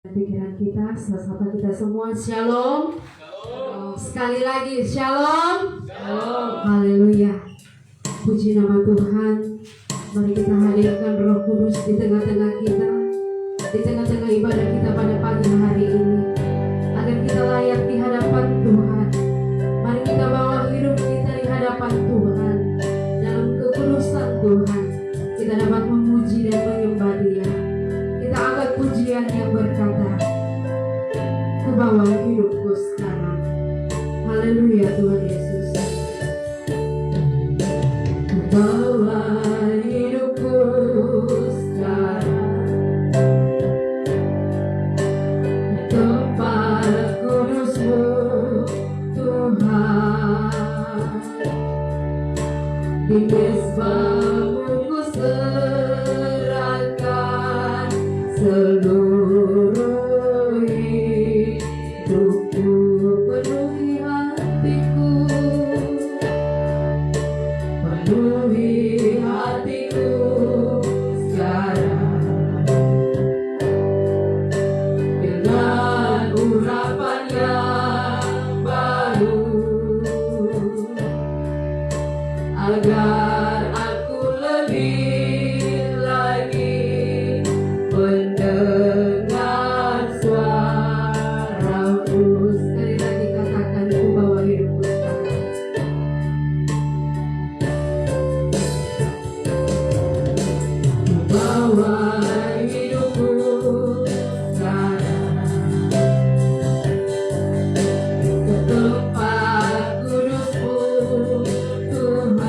Pikiran kita, sapa kita semua, shalom. Shalom. Sekali lagi, shalom. Shalom. Haleluya. Puji nama Tuhan. Mari kita hadirkan Roh Kudus di tengah-tengah kita, di tengah-tengah ibadah kita pada pagi hari ini, agar kita layak di hadapan Tuhan. Mari kita bawa hidup kita di hadapan Tuhan, dalam kekudusan Tuhan. Kita dapat memuji dan menyembah Dia. Kita angkat pujian yang berkata, ku bawa hidupku sekarang. Haleluya Tuhan Yesus. Ku bawa hidupku sekarang di tempat kudus-Mu Tuhan. Di mezbah-Mu ku serahkan seluruh hidupku, penuhi hatiku, penuhi hatiku sekarang dengan urapan yang baru, agar aku lebih lagi mendengar suara-Mu. Sekali lagi katakan, ku bawa hidupku sekarang. Ku bawa hidupku sekarang ke tempat kudus-Mu Tuhan.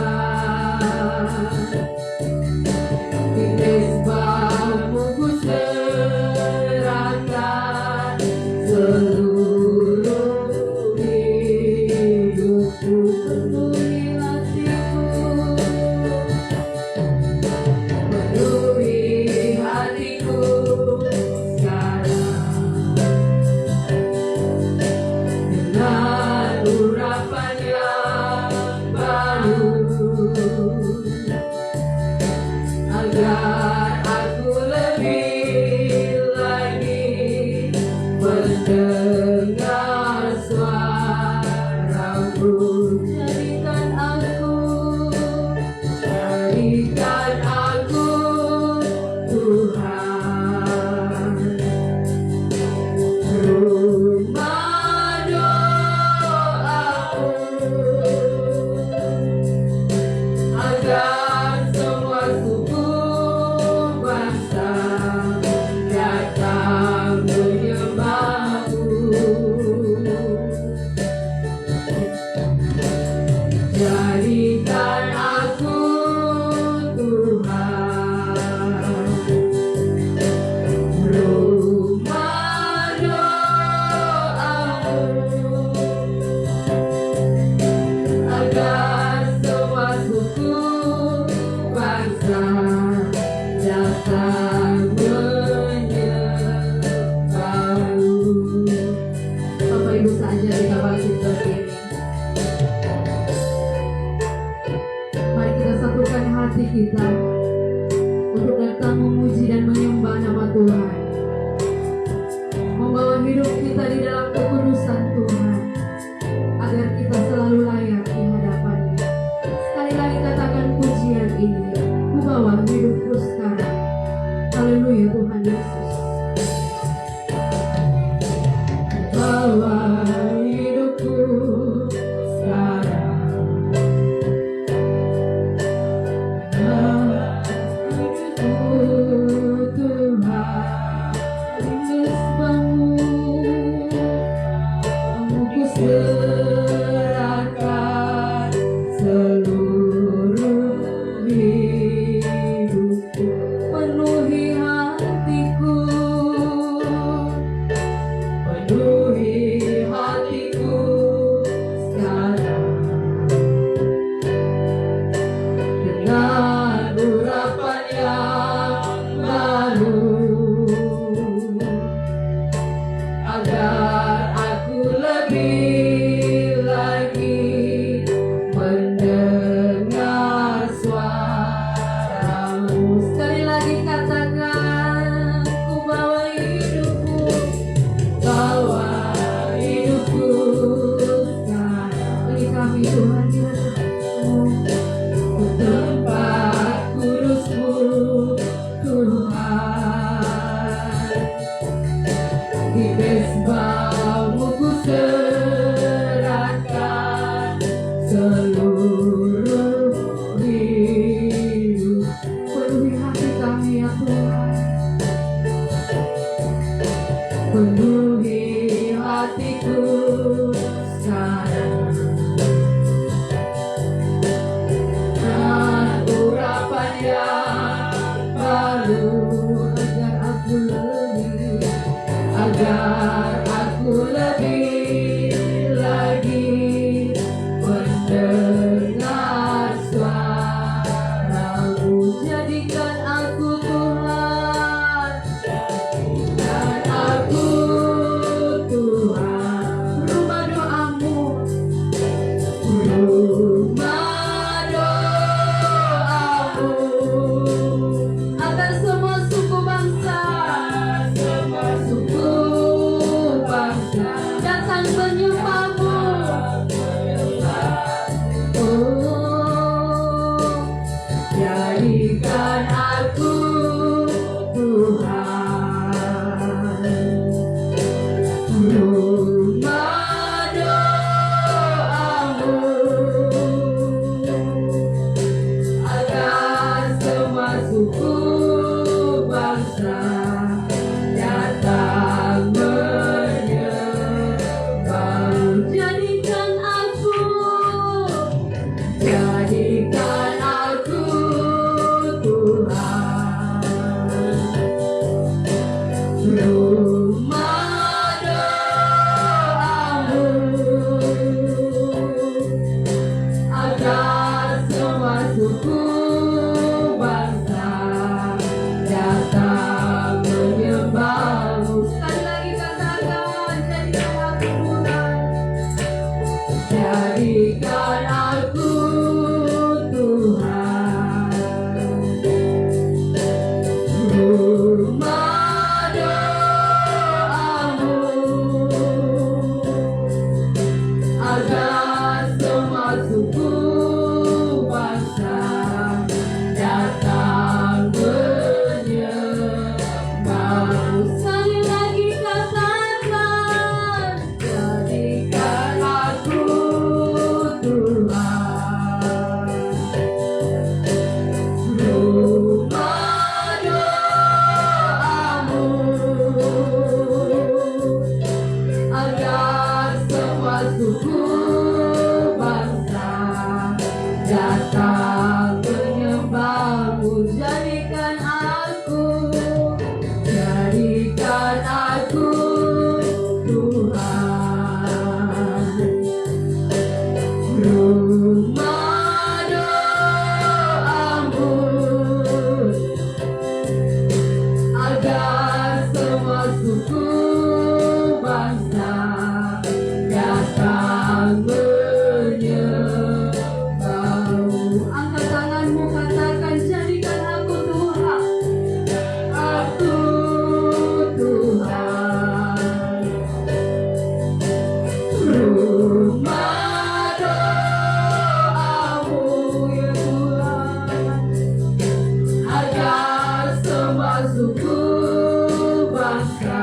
Di mezbah-Mu ku serahkan seluruh hidupku, penuhi hatiku, penuhi hatiku sekarang dengan urapan yang baru, agar aku lebih lagi mendengar suara-Mu. Jadikan aku Tuhan, rumah doaku, agar semua suku bangsa datang menyembah-Mu. Jadikan aku Tuhan, rumah doaku, agar semua suku bangsa datang menyembah-Mu. Bapak Ibu saja kita bangkit berdiri. Mari kita satukan hati kita untuk datang memuji dan menyembah nama Tuhan, membawa hidup kita di dalam kekudusan Tuhan, agar kita selalu layak di hadapan-Nya. Sekali lagi katakan pujian ini, ku bawa hidupku sekarang. Haleluya Tuhan Yesus. Bawa hidupku sekarang, hidupku Tuhan, di mezbah-Mu ku serahkan seluruh hidupku, penuhi hatiku, penuhi di mezbamu ku serahkan seluruh hidup. Penuhi hati kami ya Tuhan, penuhi hatiku sekarang. Dan urapan yang baru agar aku lebih lagi mendengar suara-Mu. Jadikan aku Tuhan, dan aku Tuhan. Rumah doamu, rumah doamu agar semua suku bangsa datang menyembah-Mu. Oh, jadikan aku Tuhan, rumah doamu agar semua suku bangsa datang menyembah. Jadikan aku Tuhan, rumah doamu agar semua suku bangsa datang menyembah-Mu. Sekali lagi katakan, jadikan aku Tuhan, jadikan aku Tuhan, rumah doamu agar semua suku bangsa datang menyembah-Mu. Sekali lagi katakan, jadikan aku Tuhan, rumah doamu agar semua suku bangsa datang menyembah-Mu. Jadikan aku Tuhan, rumah doamu agar semua suku bangsa datang menyembah-Mu. Angkat tanganmu, katakan, jadikan aku Tuhan, aku Tuhan, rumah doamu ya Tuhan agar semua suku bangsa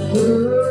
Haleluya.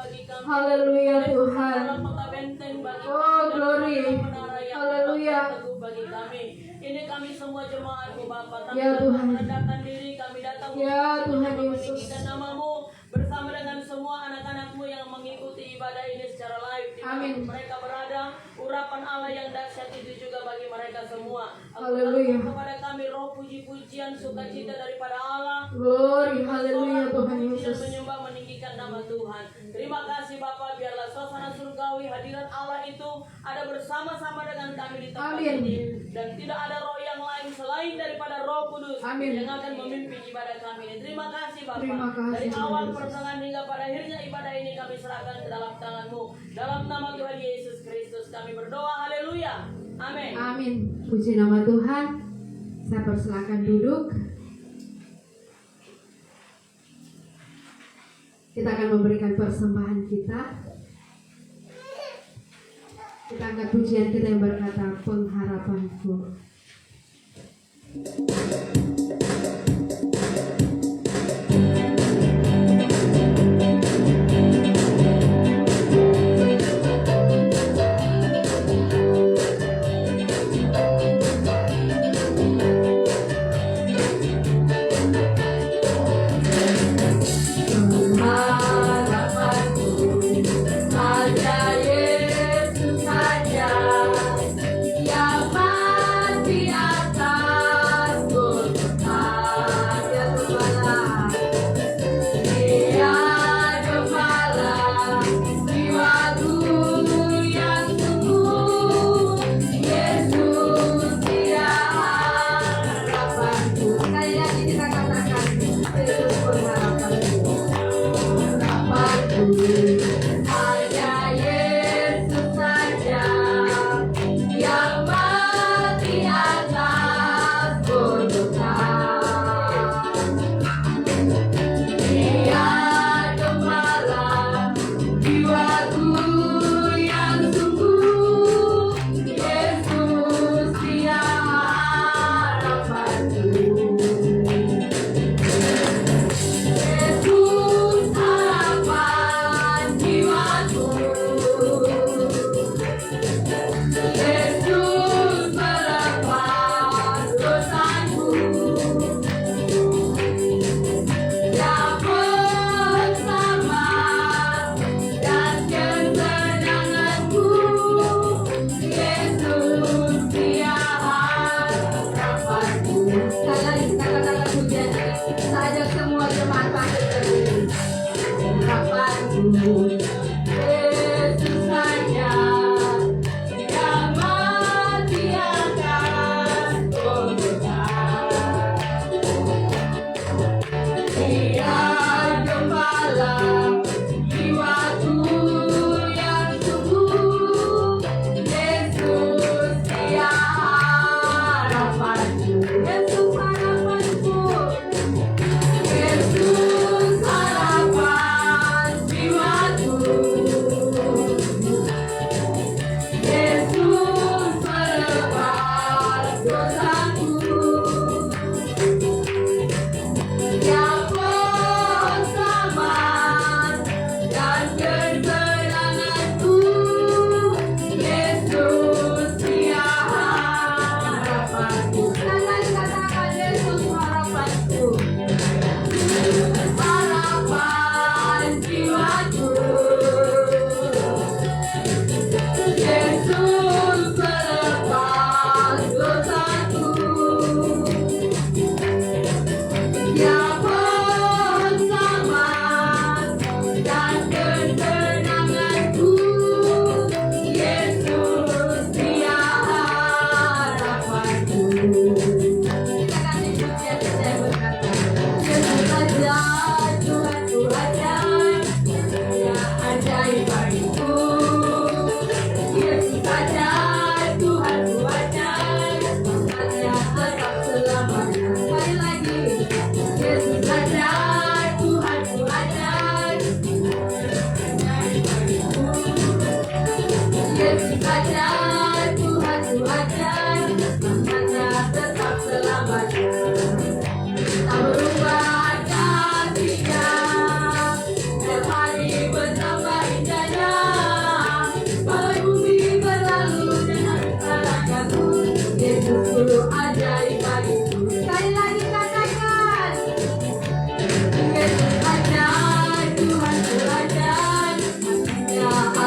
bagi kami. Haleluya Tuhan. Dalam kota benteng bagi kami. Oh glory. Menara yang Haleluya. teguh bagi kami. Ini kami semua jemaat-Mu Bapa. Ya Tuhan. Merendahkan diri kami datang Ya Tuhan Yesus. meninggikan nama-Mu bersama dengan semua anak-anak-Mu yang mengikuti ibadah ini secara live di mana Amin. mereka berada. Urapan Allah yang dahsyat itu juga bagi mereka semua. Haleluya. Kepada kami roh puji-pujian sukacita daripada Allah. Glory. Haleluya Tuhan Yesus. Menyembah meninggikan nama Tuhan. Terima kasih Bapa, biarlah suasana surgawi hadirat Allah itu ada bersama-sama dengan kami di tempat Amin. ini, dan tidak ada roh yang lain selain daripada Roh Kudus Amin. yang akan memimpin ibadah kami ini. Terima kasih Bapa. Terima kasih, Dari Tuhan awal Yesus. pertengahan hingga pada akhirnya ibadah ini kami serahkan ke dalam tangan-Mu. Dalam nama Tuhan Yesus Kristus kami berdoa. Haleluya. Amin. Amin. Puji nama Tuhan. Saya persilakan duduk. Kita akan memberikan persembahan kita. Kita angkat pujian kita yang berkata pengharapanku. Yang mati atas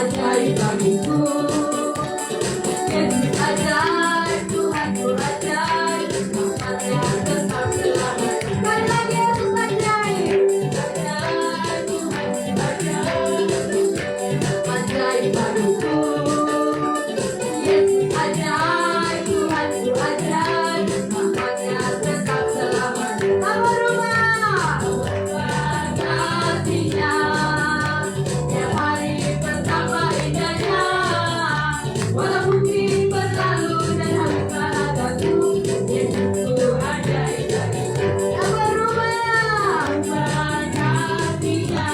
ajaib bagiku. Yesus ajaib, Tuhanku ajaib, rahmatnya tetap selamanya. Sekali lagi Yesus ajaib. Ajaib, Tuhanku ajaib, ajaib bagiku. Yesus ajaib, Tuhanku ajaib, rahmatnya tetap selamanya. Sama rumah kasihnya, tiap hari betapa indahnya. Walau bumi berlalu dan habis bahagiaku, Yesusku ajaib bagiku. Sama rumah kasihnya,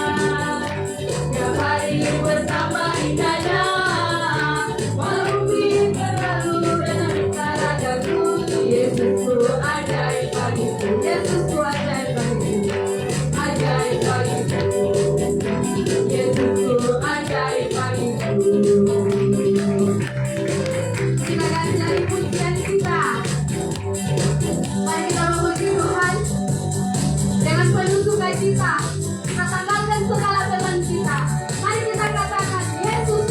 tiap hari betapa indahnya. Walau bumi berlalu dan habis bahagiaku, Yesusku ajaib bagiku. Yesusku ajaib bagiku. Ajaib bagiku. Yesusku ajaib bagiku. Silakan dari pujian kita. Mari kita memuji Tuhan dengan penuh sukacita. Kita tanggalkan segala beban kita. Mari kita katakan, Yesus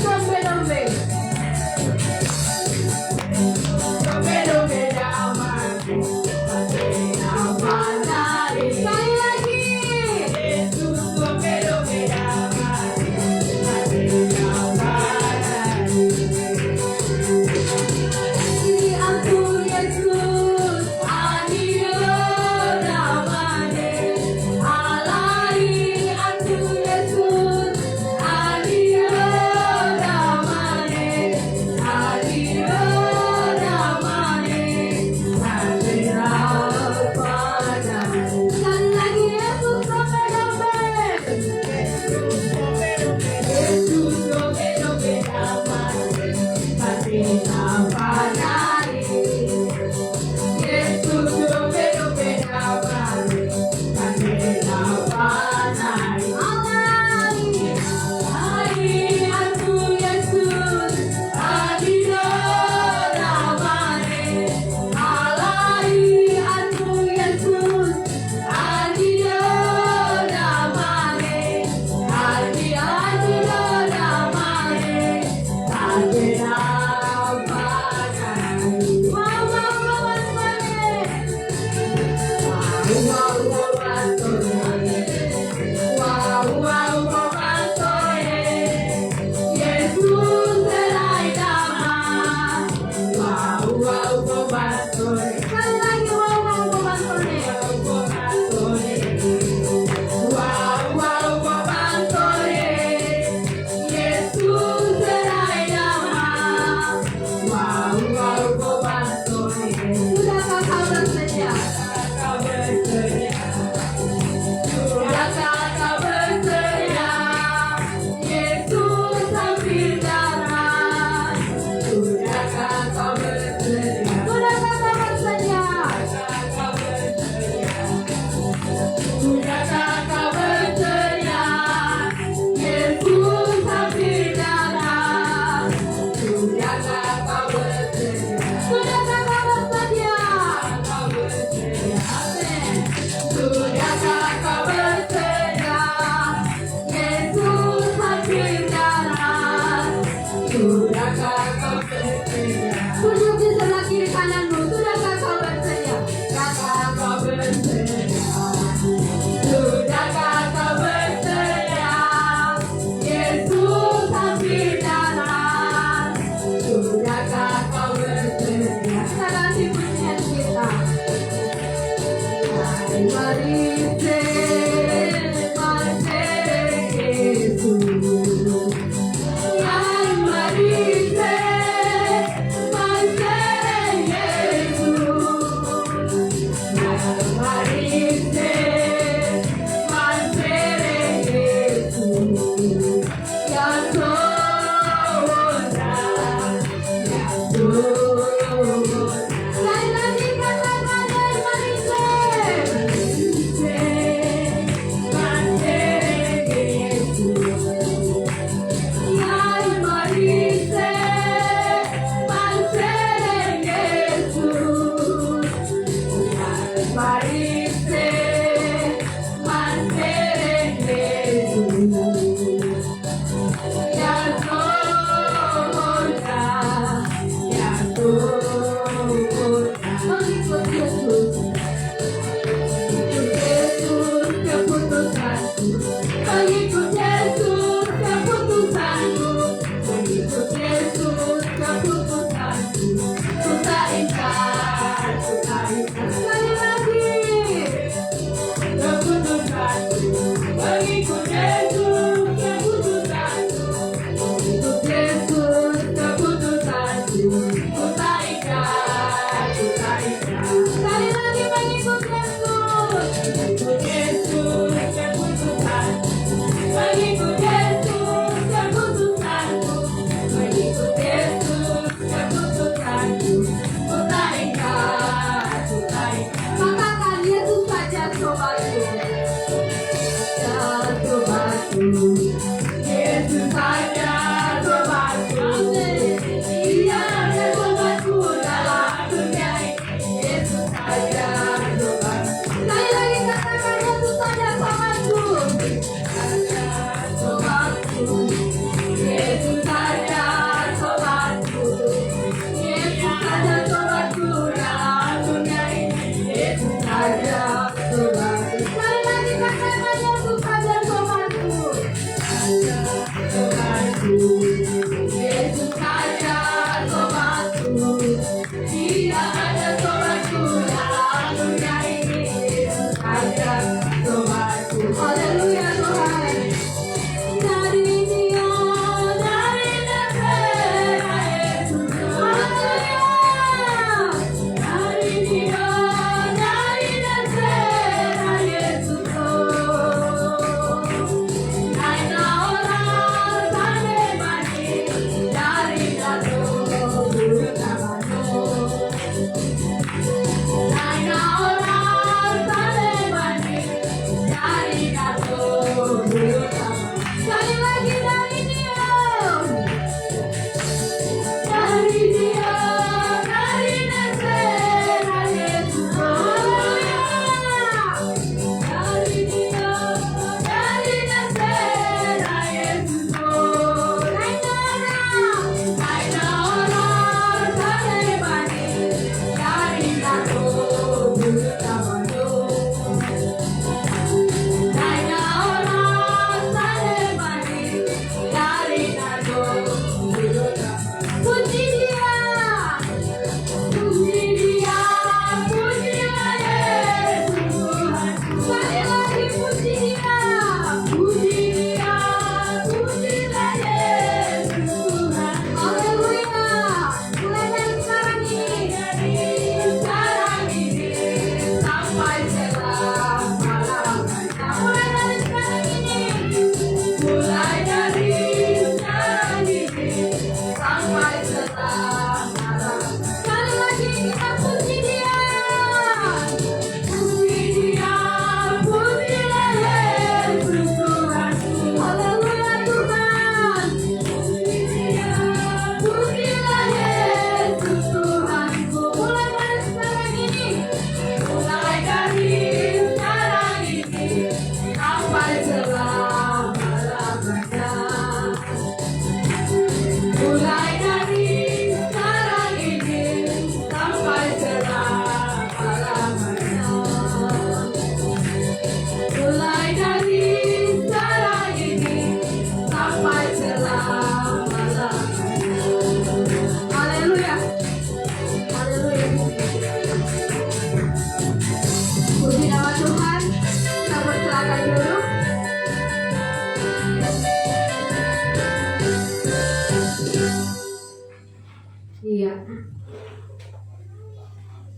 Iya.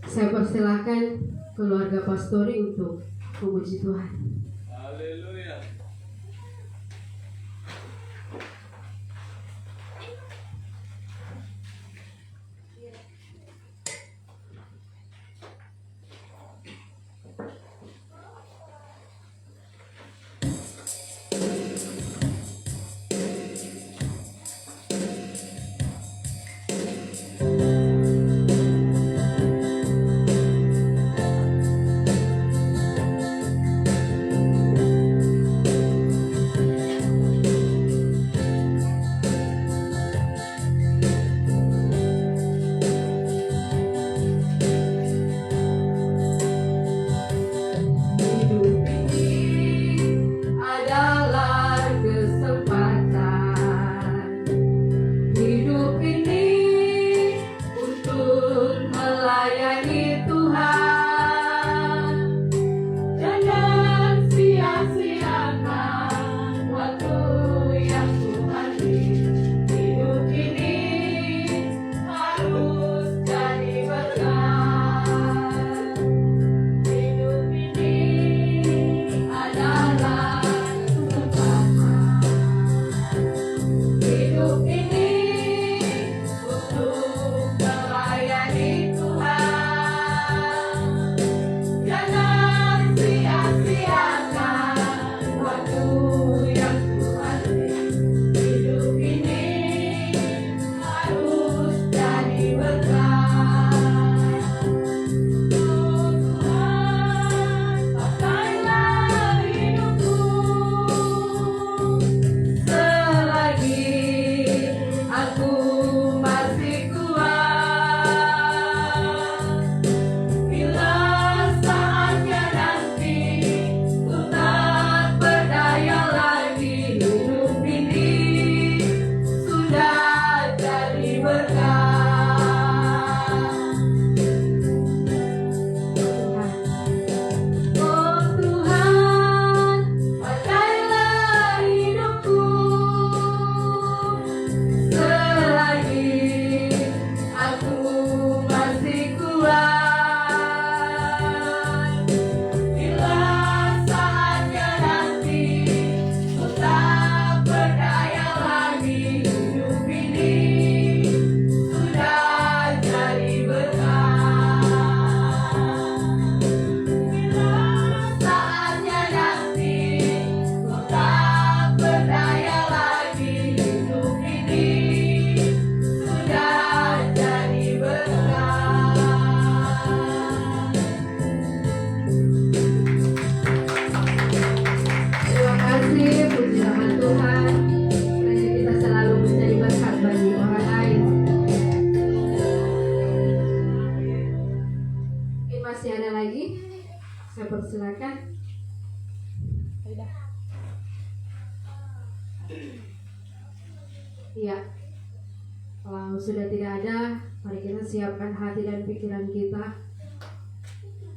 Saya persilahkan keluarga pastori untuk memuji Tuhan. Haleluya. Iya. Kalau sudah tidak ada, mari kita siapkan hati dan pikiran kita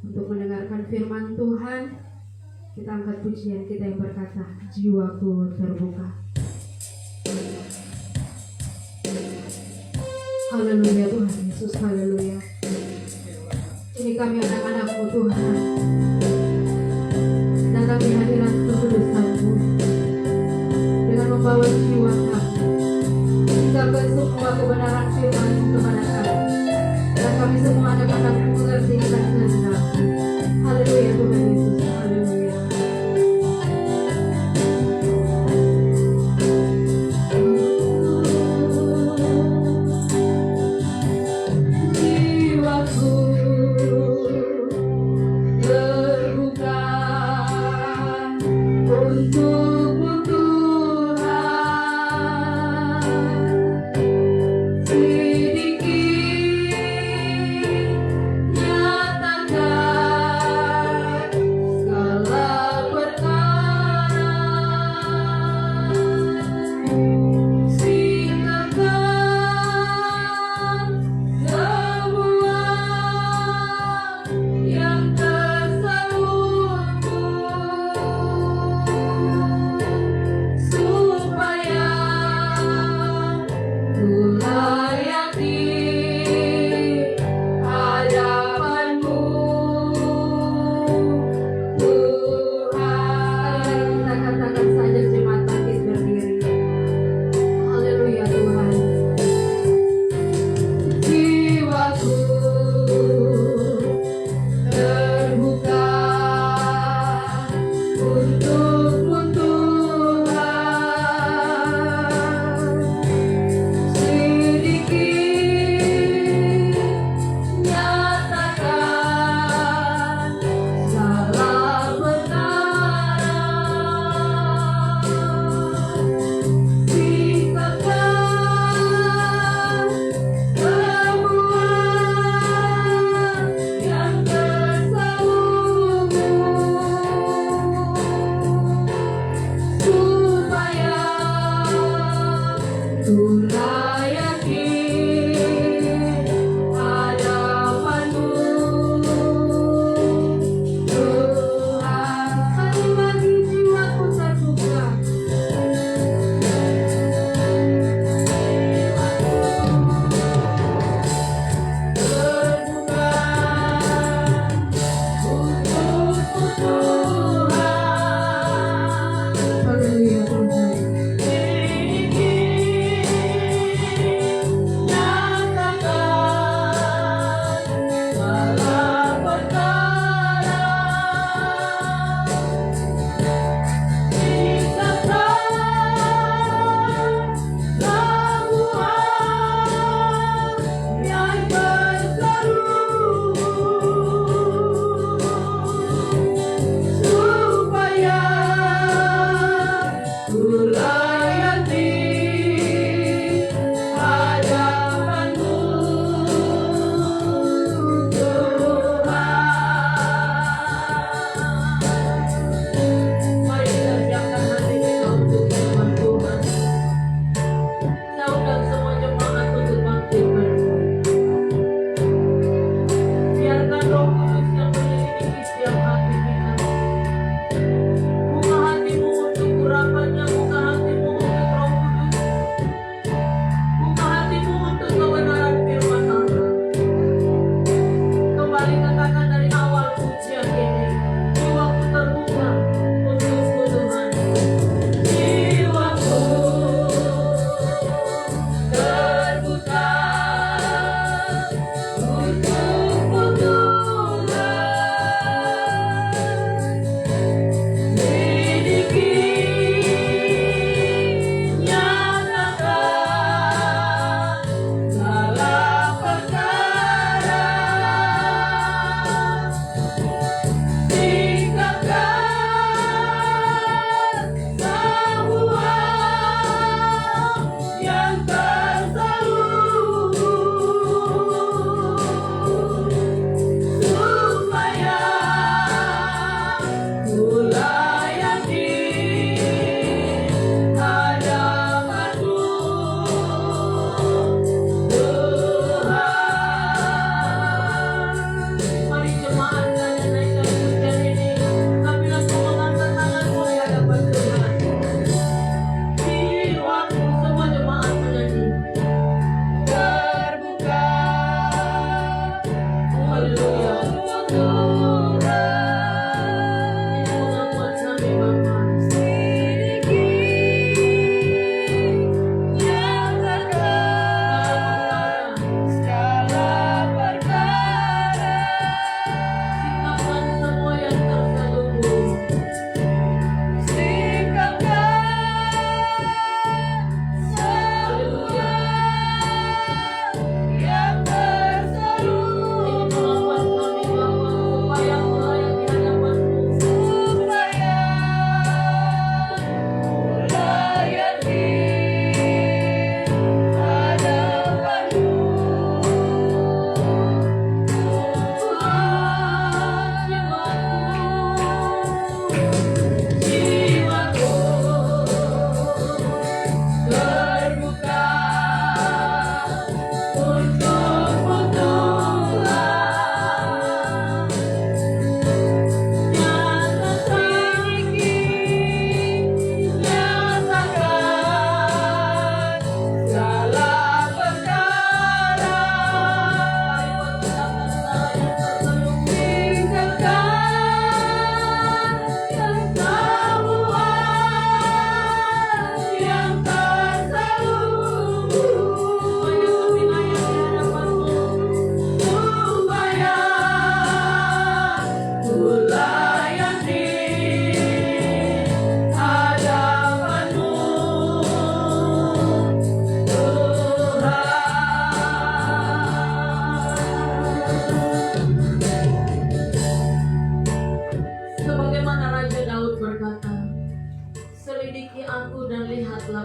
untuk mendengarkan firman Tuhan. Kita angkat pujian kita yang berkata, jiwaku terbuka. Haleluya Tuhan Yesus, haleluya. Ini kami anak-anak-Mu Tuhan, datang di hadirat kekudusan-Mu dengan membawa jiwa kami, mengucapkan semua kebenaran firman-Mu kepada kami, dan kami semua anak-anak-Mu mengerti dan kehendak. Haleluya Tuhan Yesus, haleluya. Jiwaku terbuka untuk-Mu Tuhan, sedikit nyatakan segala perkara, singkapkan semua yang tersembunyi, supaya ku layani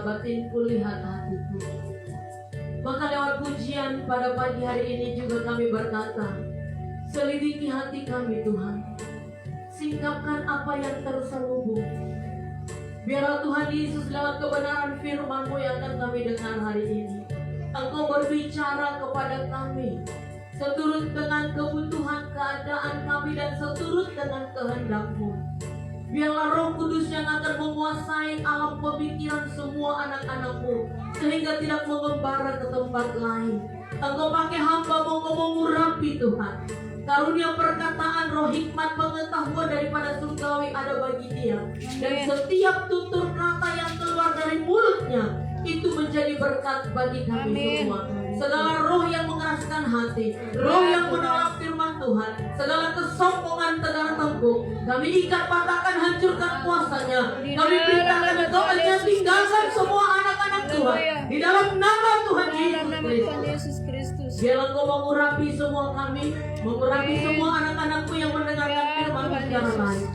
batinku, lihat hatiku. Maka lewat pujian pada pagi hari ini juga kami berkata, selidiki hati kami Tuhan. Singkapkan apa yang terselubung. Biarlah Tuhan Yesus lewat kebenaran firman-Mu yang akan kami dengar hari ini, Engkau berbicara kepada kami seturut dengan kebutuhan keadaan kami dan seturut dengan kehendak-Mu. Biarlah Roh Kudus yang akan menguasai alam pemikiran semua anak-anak-Mu, sehingga tidak mengembara ke tempat lain. Engkau pakai hamba-Mu, Engkau mengurapi Tuhan. Karunia perkataan, roh hikmat, pengetahuan daripada surgawi ada bagi dia. Dan setiap tutur kata yang keluar dari mulutnya itu menjadi berkat bagi kami semua. Segala roh yang mengeraskan hati, roh yang menolak firman Tuhan, segala kesombongan, segala tengkuk, kami ikat, patahkan, hancurkan kuasanya. Kami perintahkan Engkau aja tinggalkan semua anak-anak Tuhan di dalam nama Tuhan Yesus Kristus. Biarlah Engkau mengurapi semua kami, mengurapi semua anak-anakku yang mendengarkan firman secara lain.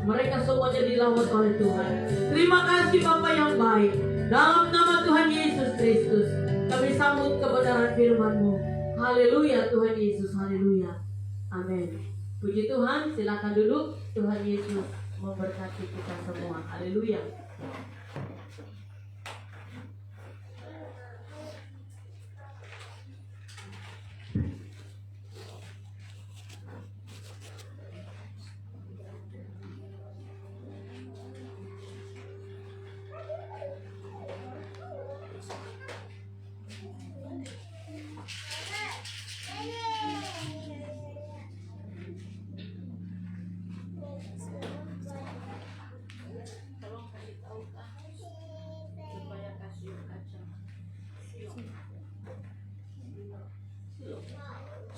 Mereka semuanya dilawat oleh Tuhan. Terima kasih Bapa yang baik. Dalam nama Tuhan Yesus Kristus, kami sambut kebenaran firman-Mu. Haleluya Tuhan Yesus, haleluya. Amin. Puji Tuhan, silakan duduk. Tuhan Yesus memberkati kita semua. Haleluya.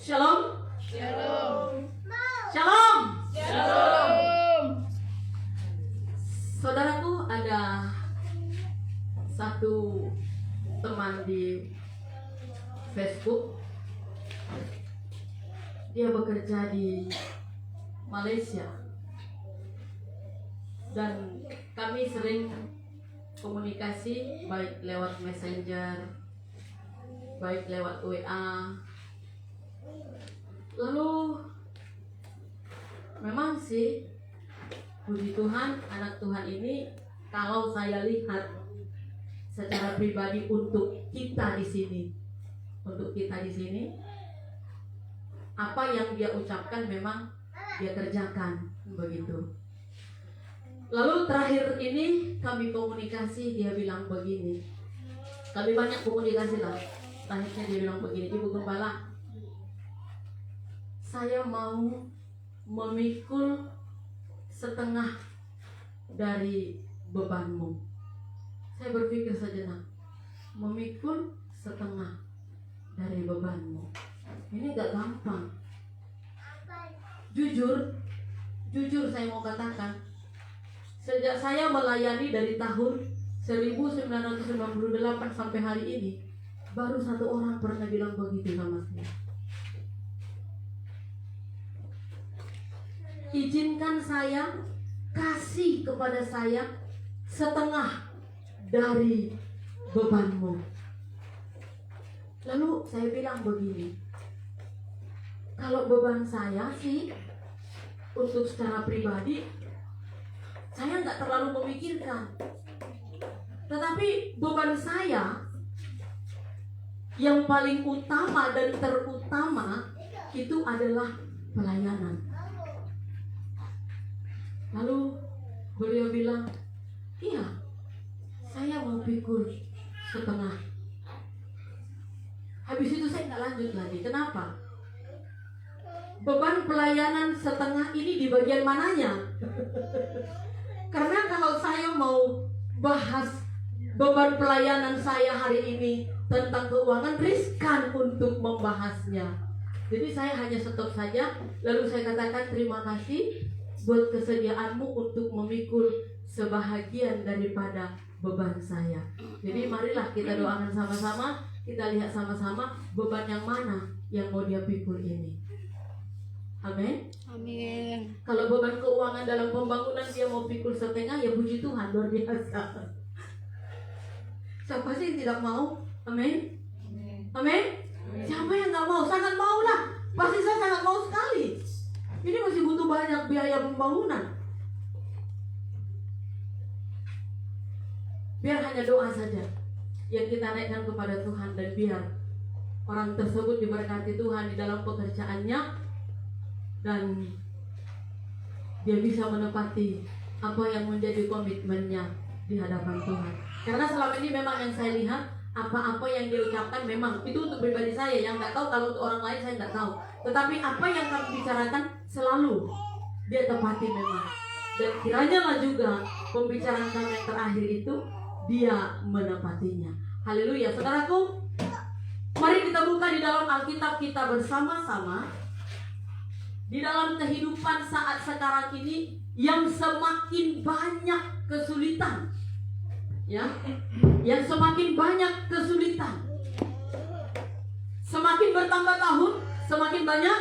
Shalom. Shalom. Shalom. Shalom. Saudaraku, ada satu teman di Facebook. Dia bekerja di Malaysia. Dan kami sering komunikasi baik lewat Messenger, baik lewat WA. Lalu memang sih, puji Tuhan, anak Tuhan ini kalau saya lihat secara pribadi untuk kita di sini, apa yang dia ucapkan memang dia kerjakan begitu. Lalu terakhir ini kami komunikasi, dia bilang begini. Kami banyak komunikasi lah. Terakhirnya dia bilang begini, Ibu Gembala, saya mau memikul setengah dari bebanmu. Saya berpikir sejenak, memikul setengah dari bebanmu. Ini gak gampang. Jujur saya mau katakan, sejak saya melayani dari tahun 1998 sampai hari ini, baru satu orang pernah bilang begitu sama saya. Izinkan saya, kasih kepada saya setengah dari bebanmu. Lalu saya bilang begini, kalau beban saya sih untuk secara pribadi saya nggak terlalu memikirkan, tetapi beban saya yang paling utama dan terutama itu adalah pelayanan. Lalu beliau bilang, iya, saya mau pikul setengah. Habis itu saya nggak lanjut lagi. Kenapa? Beban pelayanan setengah ini di bagian mananya? Karena kalau saya mau bahas beban pelayanan saya hari ini tentang keuangan, riskan untuk membahasnya. Jadi saya hanya stop saja. Lalu saya katakan terima kasih buat kesediaanmu untuk memikul sebahagian daripada beban saya. Jadi marilah kita doakan sama-sama, kita lihat sama-sama beban yang mana yang mau dia pikul ini. Amin. Amin. Kalau beban keuangan dalam pembangunan dia mau pikul setengah, ya puji Tuhan, luar biasa. Siapa sih yang tidak mau? Amin. Amin. Siapa yang nggak mau? Sangat mau lah. Pasti saya sangat mau sekali. Ini masih butuh banyak biaya pembangunan. Biar hanya doa saja yang kita naikkan kepada Tuhan, dan biar orang tersebut diberkati Tuhan di dalam pekerjaannya, dan dia bisa menepati apa yang menjadi komitmennya di hadapan Tuhan. Karena selama ini memang yang saya lihat, apa-apa yang dia ucapkan memang itu untuk pribadi saya yang nggak tahu, kalau untuk orang lain saya nggak tahu. Tetapi apa yang kami bicarakan selalu dia tepati memang. Dan kiranya lah juga pembicaraan kami yang terakhir itu dia menepatinya. Haleluya, saudaraku. Mari kita buka di dalam Alkitab kita bersama-sama. Di dalam kehidupan saat sekarang ini yang semakin banyak kesulitan, ya, yang semakin banyak kesulitan, semakin bertambah tahun, semakin banyak.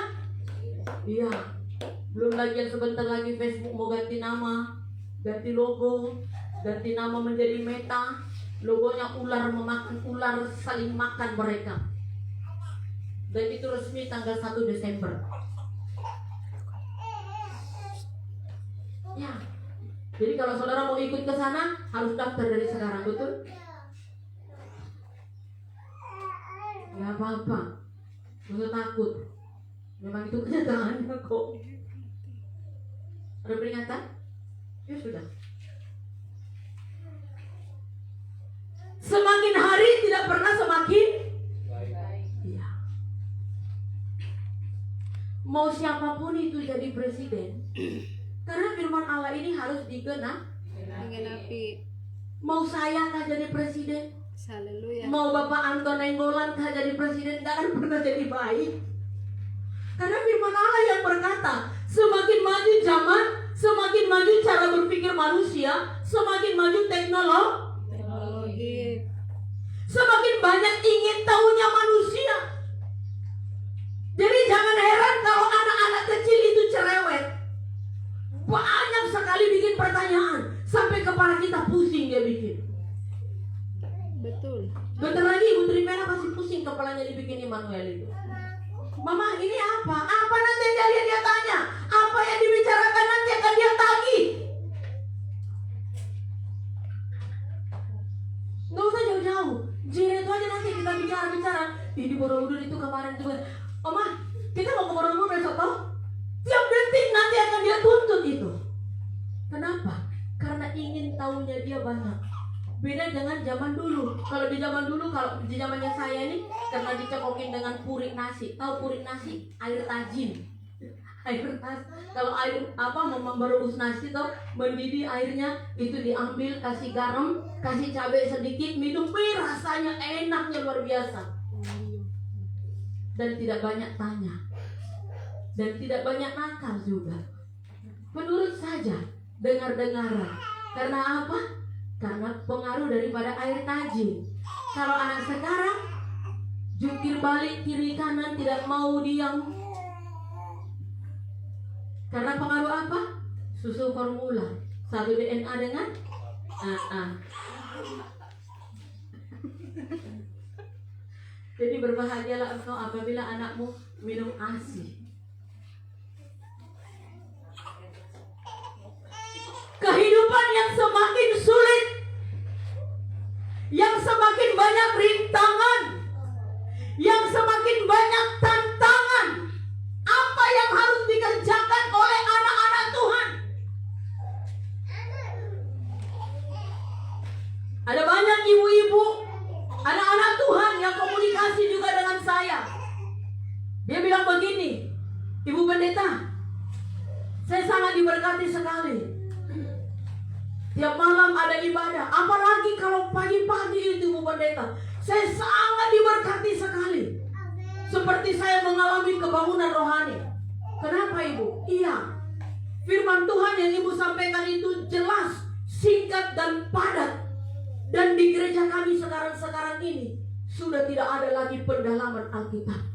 Iya, belum lagi yang sebentar lagi Facebook mau ganti nama, ganti logo, ganti nama menjadi Meta. Logonya ular memakan ular, saling makan mereka. Dan itu resmi tanggal 1 Desember. Ya. Jadi kalau saudara mau ikut ke sana harus daftar dari sekarang, betul? Gak apa-apa, gak usah takut. Memang itu kenyataannya kok. Ada peringatan? Ya sudah. Semakin hari tidak pernah semakin baik. Iya. Mau siapapun itu jadi presiden, karena firman Allah ini harus Menggenapi. Mau saya kah jadi presiden? Haleluya. Mau Bapak Anton Nainggolan kah jadi presiden? Gak akan pernah jadi baik. Karena firman Allah yang berkata, semakin maju zaman, semakin maju cara berpikir manusia, semakin maju teknologi, semakin banyak ingin tahunya manusia. Jadi jangan heran kalau anak-anak kecil itu cerewet. Banyak sekali bikin pertanyaan, sampai kepala kita pusing dia bikin. Betul. Bentar lagi Ibu Trimena pasti pusing kepalanya dibikin Immanuel itu. Mama ini apa? Apa nanti dia tanya? Apa yang dibicarakan nanti akan dia tagih? Nggak usah jauh-jauh, Jiret itu aja nanti kita bicara-bicara. Di Borobudur itu kemarin juga. Oma, kita mau ke Borobudur besok toh? Tiap detik nanti akan dia tuntut itu. Kenapa? Karena ingin tahunya dia banyak. Beda dengan zaman dulu. Kalau di zaman dulu, kalau di zamannya saya ini, karena dicekokin dengan purik nasi. Tahu purik nasi? Air tajin. Air nasi. Kalau air apa merebus nasi tuh, mendidih airnya itu diambil, kasih garam, kasih cabai sedikit, minum, rasanya enaknya luar biasa. Dan tidak banyak tanya. Dan tidak banyak nakal juga. Menurut saja, dengar-dengaran. Karena apa? Karena pengaruh daripada air tajin. Kalau anak sekarang jungkir balik kiri kanan, tidak mau diam. Karena pengaruh apa? Susu formula. Satu DNA dengan Jadi berbahagialah engkau apabila anakmu minum ASI. Kehidupan yang semakin sulit, yang semakin banyak rintangan, yang semakin banyak tantangan. Apa yang harus dikerjakan oleh anak-anak Tuhan? Ada banyak ibu-ibu, anak-anak Tuhan yang komunikasi juga dengan saya. Dia bilang begini, Ibu Pendeta, saya sangat diberkati sekali. Tiap malam ada ibadah, apalagi kalau pagi-pagi itu Bu Pendeta, saya sangat diberkati sekali. Seperti saya mengalami kebangunan rohani. Kenapa Ibu? Iya, firman Tuhan yang Ibu sampaikan itu jelas, singkat dan padat. Dan di gereja kami sekarang ini sudah tidak ada lagi pendalaman Alkitab.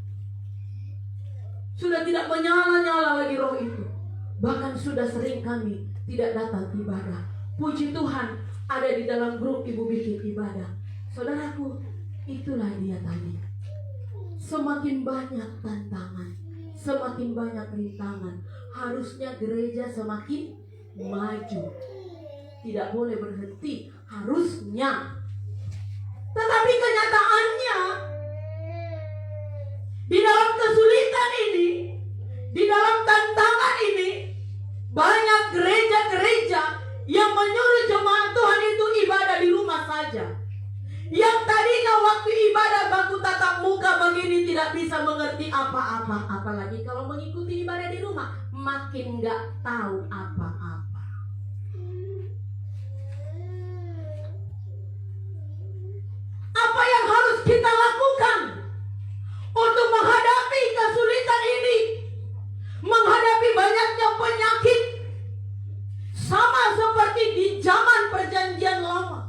Sudah tidak menyala-nyala lagi roh itu. Bahkan sudah sering kami tidak datang ibadah. Puji Tuhan, ada di dalam grup Ibu bikin ibadah. Saudaraku, itulah dia tadi. Semakin banyak tantangan, semakin banyak rintangan. Harusnya gereja semakin maju. Tidak boleh berhenti Harusnya. Tetapi kenyataannya, di dalam kesulitan ini, di dalam tantangan ini, banyak gereja-gereja yang menyuruh jemaat Tuhan itu ibadah di rumah saja. Yang tadinya waktu ibadah baku tatap muka begini tidak bisa mengerti apa-apa. Apalagi kalau mengikuti ibadah di rumah, makin gak tahu apa-apa. Apa yang harus kita lakukan untuk menghadapi kesulitan ini? Menghadapi banyaknya penyakit, sama seperti di zaman perjanjian lama.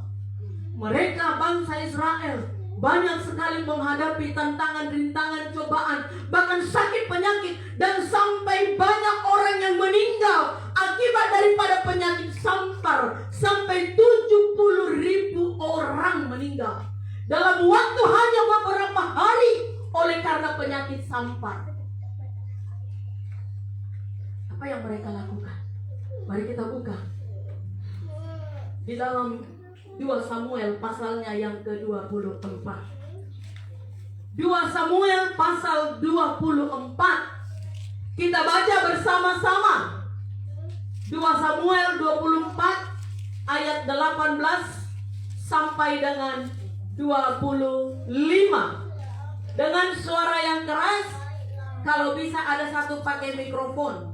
Mereka bangsa Israel banyak sekali menghadapi tantangan, rintangan, cobaan, bahkan sakit penyakit, dan sampai banyak orang yang meninggal akibat daripada penyakit sampar. Sampai 70.000 orang meninggal dalam waktu hanya beberapa hari oleh karena penyakit sampar. Apa yang mereka lakukan? Mari kita buka di dalam 2 Samuel pasalnya yang ke-24. 2 Samuel pasal 24. Kita baca bersama-sama. 2 Samuel 24 ayat 18 sampai dengan 25. Dengan suara yang keras, kalau bisa ada satu pakai mikrofon.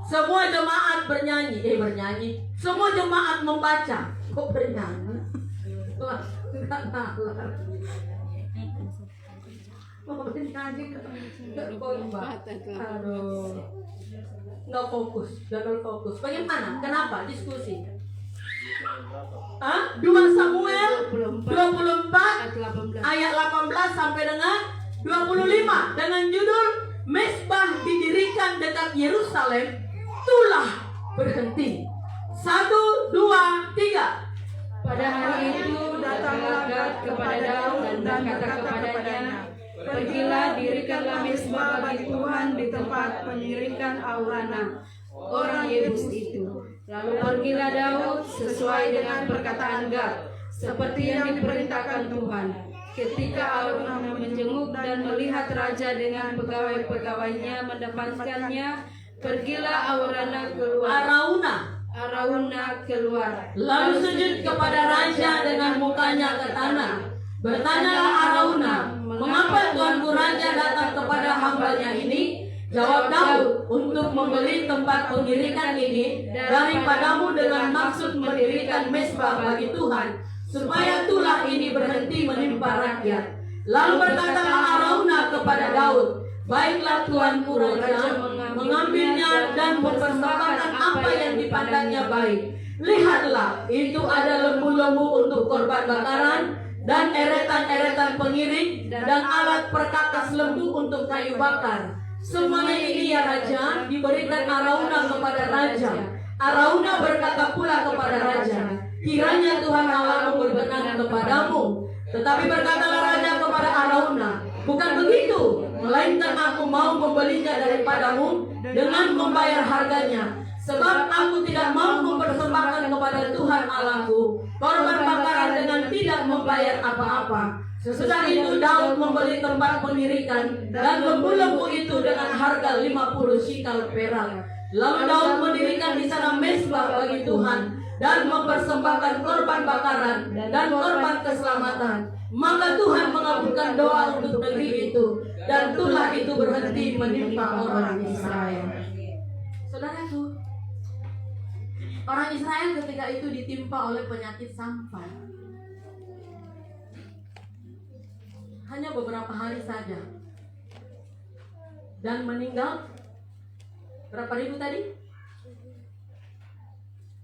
Semua jemaat bernyanyi. Semua jemaat membaca. Kok bernyanyi? Wah, enggak nalar. Mau bernyanyi enggak kompak. Aduh. Enggak fokus, gagal fokus. Bagaimana? Kenapa? Diskusi. 2 Samuel 24 ayat 18 sampai dengan 25 dengan judul Mezbah didirikan dekat Yerusalem, tulah berhenti. 1, 2, 3. Pada hari itu datanglah Gad kepada Daud dan berkata kepadanya, pergilah dirikanlah mezbah bagi Tuhan di tempat penyiringkan Arauna, orang Yebus itu. Lalu pergilah Daud sesuai dengan perkataan Gad, seperti yang diperintahkan Tuhan. Ketika Arauna menjenguk dan melihat raja dengan pegawai-pegawainya mendapatkannya, pergilah Arauna keluar. Lalu sujud kepada raja dengan mukanya ke tanah. Bertanyalah Arauna, mengapa tuanku raja datang kepada hambanya ini? Jawab Daud, untuk membeli tempat pengiringan ini daripadamu dengan maksud mendirikan mezbah bagi Tuhan, supaya tulah ini berhenti menimpa rakyat. Lalu berkatalah Arauna kepada Daud, baiklah tuanku raja, mengambilnya dan mempersembahkan apa yang dipandangnya baik. Lihatlah, itu ada lembu-lembu untuk korban bakaran, dan eretan-eretan pengiring, dan alat perkakas lembu untuk kayu bakar. Semuanya ini ya raja, diberikan Arauna kepada raja. Arauna berkata pula kepada raja, kiranya Tuhan Allahmu berkenan kepadamu. Tetapi berkatalah raja kepada Arauna, bukan begitu, melainkan aku mau membelinya daripadamu dengan membayar harganya. Sebab aku tidak mau mempersembahkan kepada Tuhan Allahku korban bakaran dengan tidak membayar apa-apa. Sesudah itu Daud membeli tempat pengirikan dan lembu-lembu itu dengan harga 50 shikal perak. Lalu Daud mendirikan di sana mezbah bagi Tuhan dan mempersembahkan korban bakaran dan korban keselamatan. Maka Tuhan mengabulkan doa untuk negeri itu, dan tulah itu berhenti menimpa orang Israel. Saudaraku, orang Israel ketika itu ditimpa oleh penyakit sampar. Hanya beberapa hari saja. Dan meninggal berapa ribu tadi?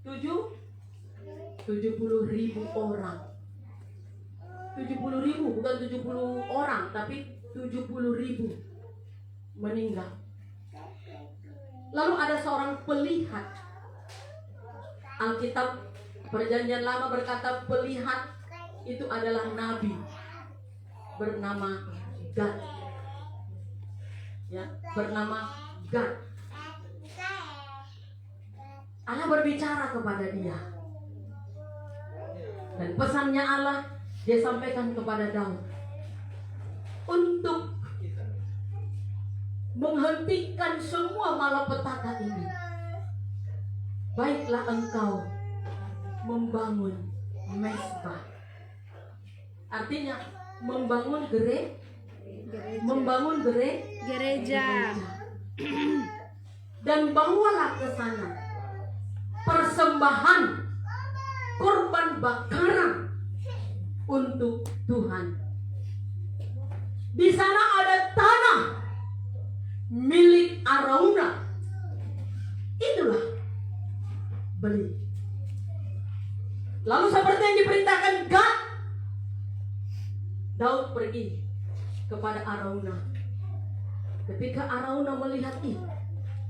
70.000 orang. 70.000, bukan 70 orang, tapi 70.000 meninggal. Lalu ada seorang pelihat. Alkitab Perjanjian Lama berkata pelihat itu adalah nabi bernama Gad. Ya, bernama Gad. Allah berbicara kepada dia. Dan pesannya Allah dia sampaikan kepada Daud untuk menghentikan semua malapetaka ini. Baiklah engkau membangun mesbah. Artinya membangun gereja. Dan bawalah ke sana persembahan korban bakaran untuk Tuhan. Di sana ada tanah milik Arauna. Itulah beli. Lalu seperti yang diperintahkan Gad, Daud pergi kepada Arauna. Ketika Arauna melihat itu,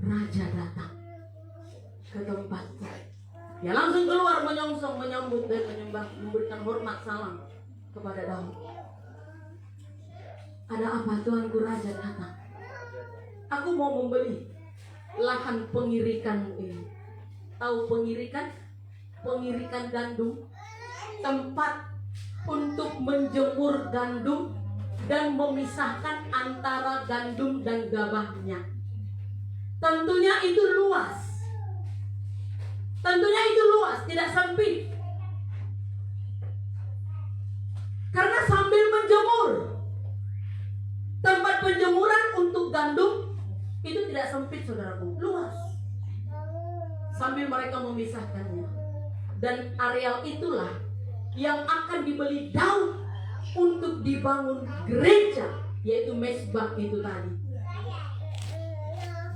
raja datang ke tempatnya. Dia langsung keluar menyongsong, menyambut dan menyembah, memberikan hormat salam kepada Daud. Ada apa, Tuanku Raja datang? Aku mau membeli lahan pengirikan ini. Tahu pengirikan? Pengirikan gandum, tempat untuk menjemur gandum dan memisahkan antara gandum dan gabahnya. Tentunya itu luas. Tentunya itu luas, tidak sempit. Karena sambil menjemur, tempat penjemuran untuk gandum itu tidak sempit, saudaraku, luas. Sambil mereka memisahkannya. Dan areal itulah yang akan dibeli Daud untuk dibangun gereja, yaitu mesbah itu tadi.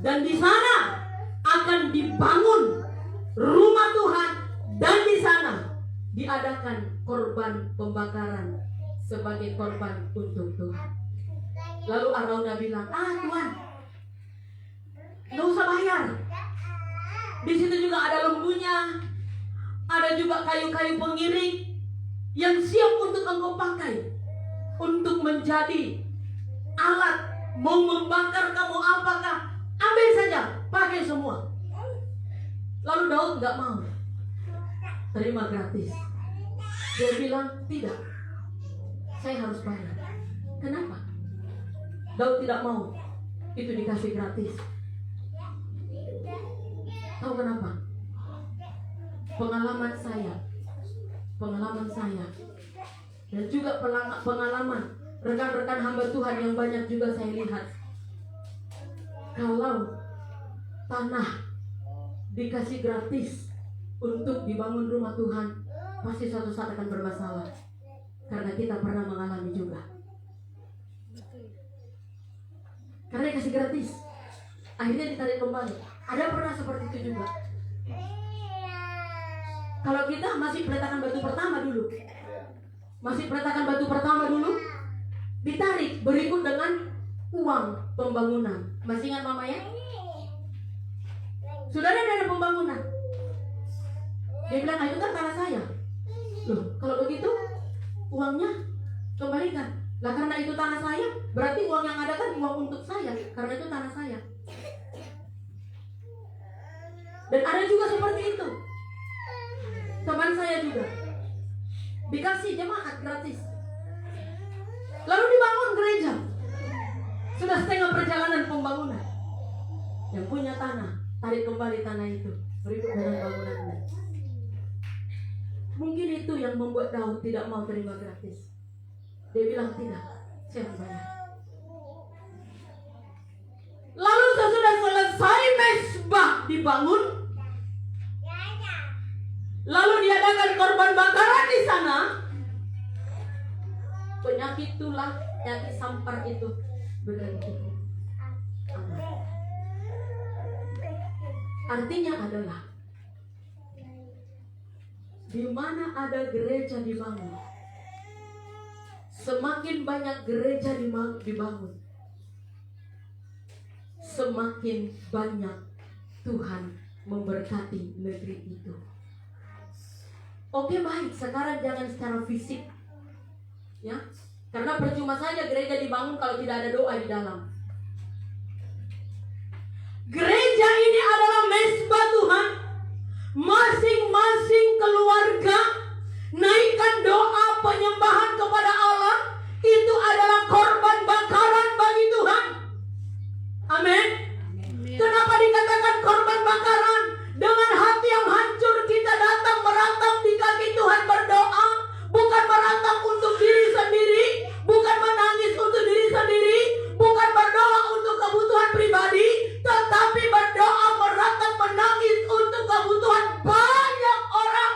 Dan di sana akan dibangun rumah Tuhan, dan di sana diadakan korban pembakaran sebagai korban untuk Tuhan. Lalu Arauna bilang, Tuhan, nggak usah bayar. Di situ juga ada lembunya, ada juga kayu-kayu pengiring yang siap untuk engkau pakai untuk menjadi alat. Mau membakar kamu apakah? Ambil saja, pakai semua. Lalu Daud nggak mau terima gratis. Dia bilang, tidak, saya harus bayar. Kenapa? Daud tidak mau itu dikasih gratis. Tahu kenapa? Pengalaman saya dan juga pengalaman rekan-rekan hamba Tuhan yang banyak juga saya lihat. Kalau tanah dikasih gratis untuk dibangun rumah Tuhan, pasti suatu saat akan bermasalah. Karena kita pernah mengalami juga. Karena dikasih gratis, akhirnya ditarik kembali. Ada pernah seperti itu juga. Kalau kita masih peletakan batu pertama dulu, ditarik berikut dengan uang pembangunan. Masih ingat mama ya? Sudah ada pembangunan. Dia bilang, itu kan tanah saya. Loh, kalau begitu uangnya kembalikan. Lah karena itu tanah saya, berarti uang yang ada kan uang untuk saya, karena itu tanah saya. Dan ada juga seperti itu. Teman saya juga dikasih jemaat gratis, lalu dibangun gereja. Sudah setengah perjalanan pembangunan. Yang punya tanah, tarik kembali tanah itu berikut dengan bangunannya. Mungkin itu yang membuat Daud tidak mau terima gratis. Dia bilang, tidak, saya bayar. Lalu sesudah selesai mesbah dibangun, lalu diadakan korban bakaran di sana, penyakit tulah, penyakit sampar itu berhenti. Artinya adalah di mana ada gereja dibangun, semakin banyak gereja dibangun, semakin banyak Tuhan memberkati negeri itu. Oke, baik, sekarang jangan secara fisik, ya, karena percuma saja gereja dibangun kalau tidak ada doa di dalam. Gereja ini adalah mesbah Tuhan. Masing-masing keluarga Naikkan doa penyembahan kepada Allah, itu adalah korban bakaran bagi Tuhan. Amin. Kenapa dikatakan korban bakaran? Dengan hati yang hancur kita datang meratap di kaki Tuhan berdoa, bukan meratap untuk diri sendiri, bukan menangis untuk diri sendiri, bukan berdoa untuk kebutuhan pribadi, tetapi berdoa meratap menangis untuk kebutuhan banyak orang.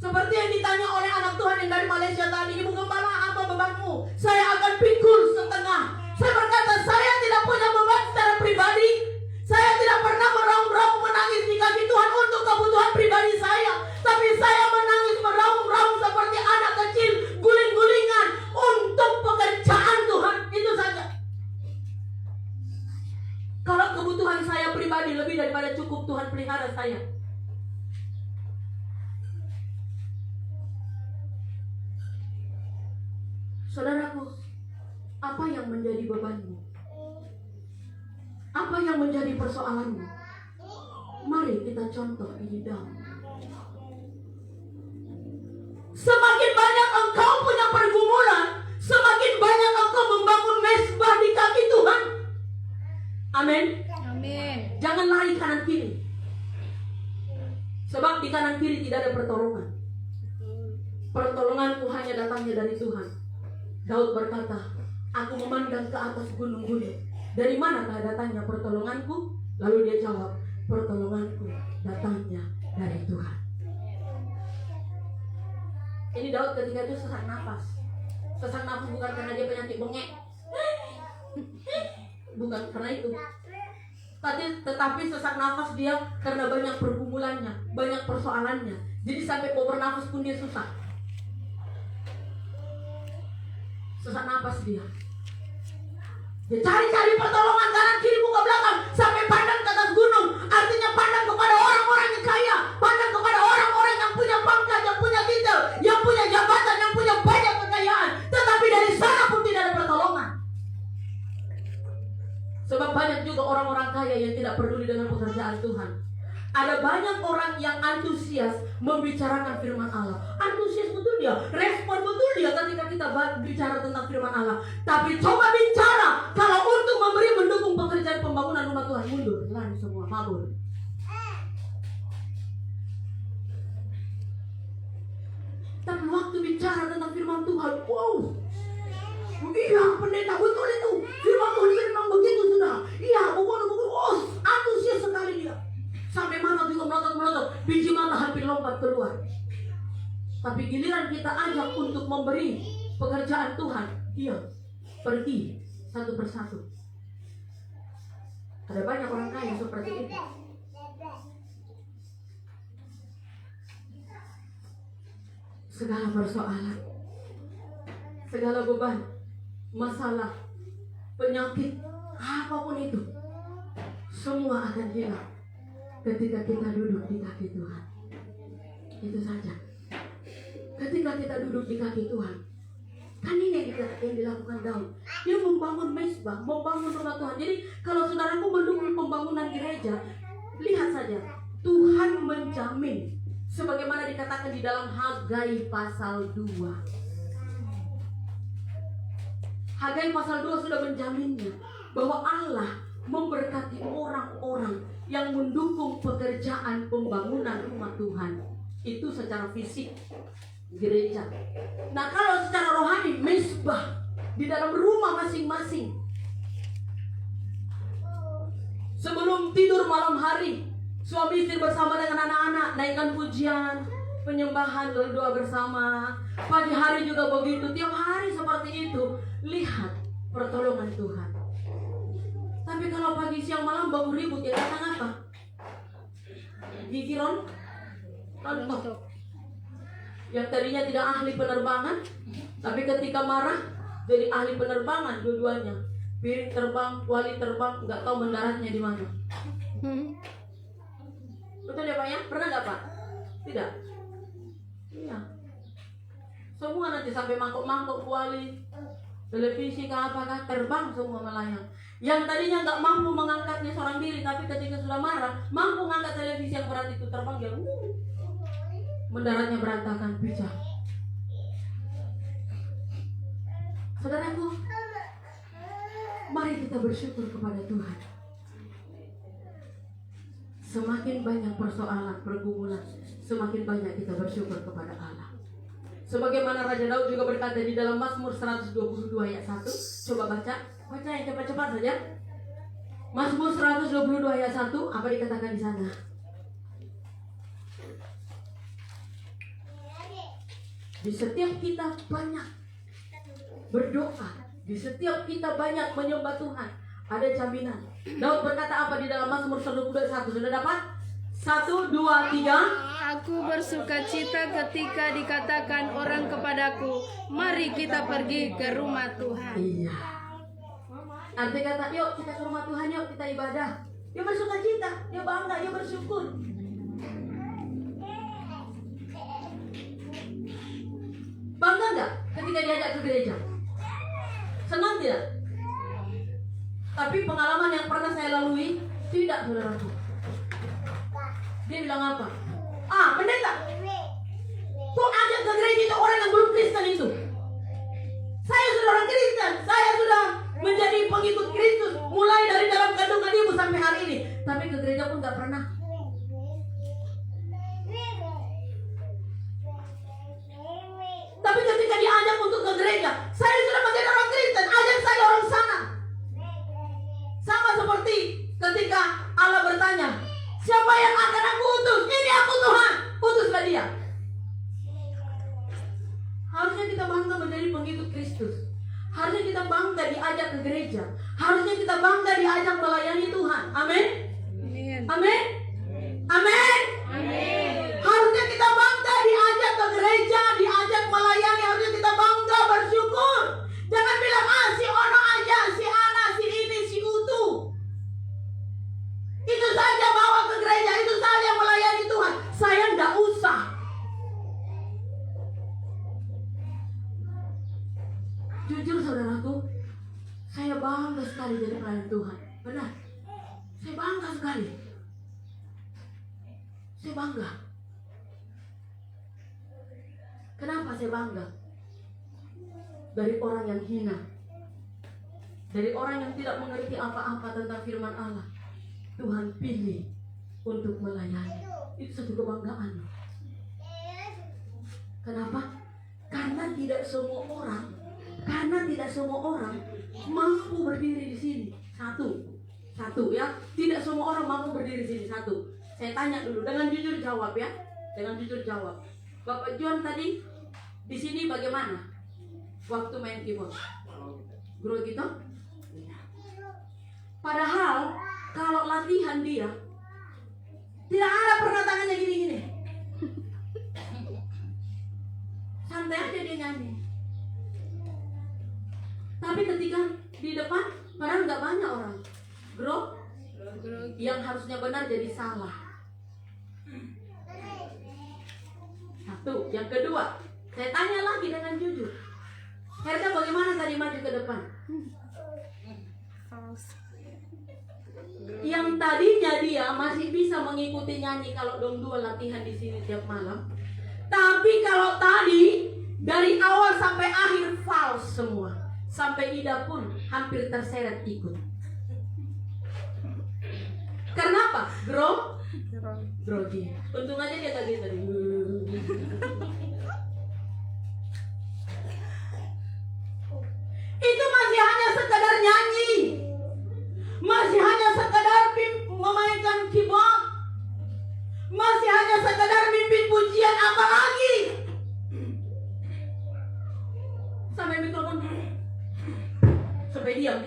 Seperti yang ditanya oleh anak Tuhan yang dari Malaysia tadi, Ibu Gembala, apa bebanmu? Saya akan pikul setengah. Saya berkata, saya tidak punya beban secara pribadi. Saya tidak pernah meraung-raung menangis di kaki Tuhan untuk kebutuhan pribadi saya. Tapi saya menangis meraung-raung seperti anak kecil, guling-gulingan untuk pekerjaan Tuhan. Itu saja. Kalau kebutuhan saya pribadi lebih daripada cukup, Tuhan pelihara saya. Saudaraku, apa yang menjadi bebanmu? Apa yang menjadi persoalanmu? Mari kita contoh ini dalam. Semakin banyak engkau punya pergumulan, semakin banyak engkau membangun mezbah di kaki Tuhan. Amin. Amin. Jangan lari kanan kiri. Sebab di kanan kiri tidak ada pertolongan. Pertolonganku hanya datangnya dari Tuhan. Daud berkata, aku memandang ke atas gunung-gunung. Dari manakah datangnya pertolonganku? Lalu dia jawab, pertolonganku datangnya dari Tuhan. Ini Daud ketika itu sesak nafas. Sesak nafas bukan karena dia penyakit bengek, bukan karena itu. Tetapi sesak nafas dia karena banyak pergumulannya, banyak persoalannya. Jadi sampai mau bernafas pun dia susah. Sesak nafas dia. Dia cari-cari pertolongan kanan kiri muka belakang sampai pandang ke atas gunung. Artinya pandang kepada orang-orang yang kaya, pandang kepada orang-orang yang punya pangkat, yang punya titel, yang punya jabatan, yang punya banyak kekayaan. Tetapi dari sana pun tidak ada pertolongan. Sebab banyak juga orang-orang kaya yang tidak peduli dengan pekerjaan Tuhan. Ada banyak orang yang antusias membicarakan firman Allah. Antusias betul dia, respon betul dia ketika kita bicara tentang firman Allah. Tapi coba bicara kalau untuk memberi mendukung pekerjaan pembangunan rumah Tuhan, mundur, lari semua, mabur. Tapi waktu bicara tentang firman Tuhan, wow, iya pendeta betul itu, firman Tuhan memang begitu sudah. Iya, pokoknya antusias sekali dia. Sampai mana juga melotot-melotot, biji mata hampir lompat keluar. Tapi giliran kita ajak untuk memberi pekerjaan Tuhan, dia pergi satu persatu. Ada banyak orang kaya seperti itu. Segala persoalan, segala beban, masalah, penyakit, apapun itu, semua akan hilang ketika kita duduk di kaki Tuhan. Itu saja. Ketika kita duduk di kaki Tuhan, kan ini yang dilakukan Daud. Dia membangun mezbah, membangun rumah Tuhan. Jadi kalau saudaraku mendukung pembangunan gereja, lihat saja, Tuhan menjamin sebagaimana dikatakan di dalam Hagai pasal 2. Hagai pasal 2 sudah menjaminnya bahwa Allah memberkati orang-orang yang mendukung pekerjaan pembangunan rumah Tuhan. Itu secara fisik gereja. Nah, kalau secara rohani, mezbah di dalam rumah masing-masing. Sebelum tidur malam hari, suami istri bersama dengan anak-anak naikkan pujian, penyembahan, berdoa bersama. Pagi hari juga begitu, tiap hari seperti itu. Lihat pertolongan Tuhan. Tapi kalau pagi siang malam baru ribut, ya datang apa? Gigi rontok. Yang tadinya tidak ahli penerbangan, tapi ketika marah jadi ahli penerbangan dua-duanya. Piring terbang, kuali terbang, nggak tahu mendaratnya di mana. Betul ya Pak ya? Pernah nggak Pak? Tidak. Iya. Semua nanti sampai mangkok-mangkok kuali, televisi apakah terbang semua melayang. Yang tadinya nggak mampu mengangkatnya seorang diri, tapi ketika sudah marah mampu mengangkat televisi yang berat itu terbang dia. mendaratnya berantakan, pecah. Saudaraku, mari kita bersyukur kepada Tuhan. Semakin banyak persoalan, pergumulan, semakin banyak kita bersyukur kepada Allah. Sebagaimana Raja Daud juga berkata di dalam Mazmur 122 ayat 1. Coba baca yang cepat-cepat saja. Mazmur 122 ayat 1, apa dikatakan di sana? Di setiap kita banyak berdoa, di setiap kita banyak menyembah Tuhan, ada jaminan. Daud berkata apa di dalam Mazmur 121? Sudah dapat? 1, 2, 3. Aku bersuka cita ketika dikatakan orang kepadaku, mari kita pergi ke rumah Tuhan. Iya. Arti kata, yuk kita ke rumah Tuhan, yuk kita ibadah. Dia bersuka cita, dia bangga, dia bersyukur. Bangga enggak ketika diajak ke gereja? Senang tidak? Tapi pengalaman yang pernah saya lalui, tidak, saudaraku. Dia bilang apa? Pendeta, kok ajak ke gereja itu orang yang belum Kristen itu? Saya sudah orang Kristen, saya sudah menjadi pengikut Kristus mulai dari dalam kandungan ibu sampai hari ini, tapi ke gereja pun gak pernah. Tapi ketika diajak untuk ke gereja, saya sudah menjadi orang Kristen, ajak saya orang sana. Sama seperti ketika Allah bertanya, siapa yang akan aku utus? Ini aku Tuhan, utuslah dia. Harusnya kita bangga menjadi pengikut Kristus. Harusnya kita bangga diajak ke gereja. Harusnya kita bangga diajak melayani Tuhan. Amin. Amin. Amin. Harusnya kita bangga diajak ke gereja, diajak melayani. Harusnya kita bangga bersyukur. Jangan bilang si ono aja, si Ana, si ini, si Utu. Itu saja bawa ke gereja, itu saja melayani Tuhan. Saya enggak usah. Jujur saudaraku, saya bangga sekali jadi pelayan Tuhan. Benar, saya bangga sekali. Saya bangga. Kenapa saya bangga? Dari orang yang hina, dari orang yang tidak mengerti apa-apa tentang firman Allah, Tuhan pilih untuk melayani. Itu satu kebanggaan. Kenapa? Karena tidak semua orang mampu berdiri di sini. Satu ya, tidak semua orang mampu berdiri di sini. Satu. Saya tanya dulu, dengan jujur jawab ya, dengan jujur jawab. Bapak John tadi di sini bagaimana? Waktu main keyboard, grow gitu? Padahal kalau latihan dia tidak ada pernah tangannya gini-gini. Santai aja dia nyanyi. Tapi ketika di depan, padahal nggak banyak orang, grow yang harusnya benar jadi salah. Satu, yang kedua, saya tanya lagi dengan jujur. Herga bagaimana tadi maju ke depan? Yang tadinya dia masih bisa mengikuti nyanyi kalau dong dua latihan di sini tiap malam. Tapi kalau tadi dari awal sampai akhir false semua. Sampai Ida pun hampir terseret ikut. Kenapa? Grogi. Untung aja dia tadi. Itu masih hanya sekadar nyanyi, masih hanya sekadar memainkan keyboard, masih hanya sekadar mimpin pujian, apalagi sampai mikrofon sampai diam.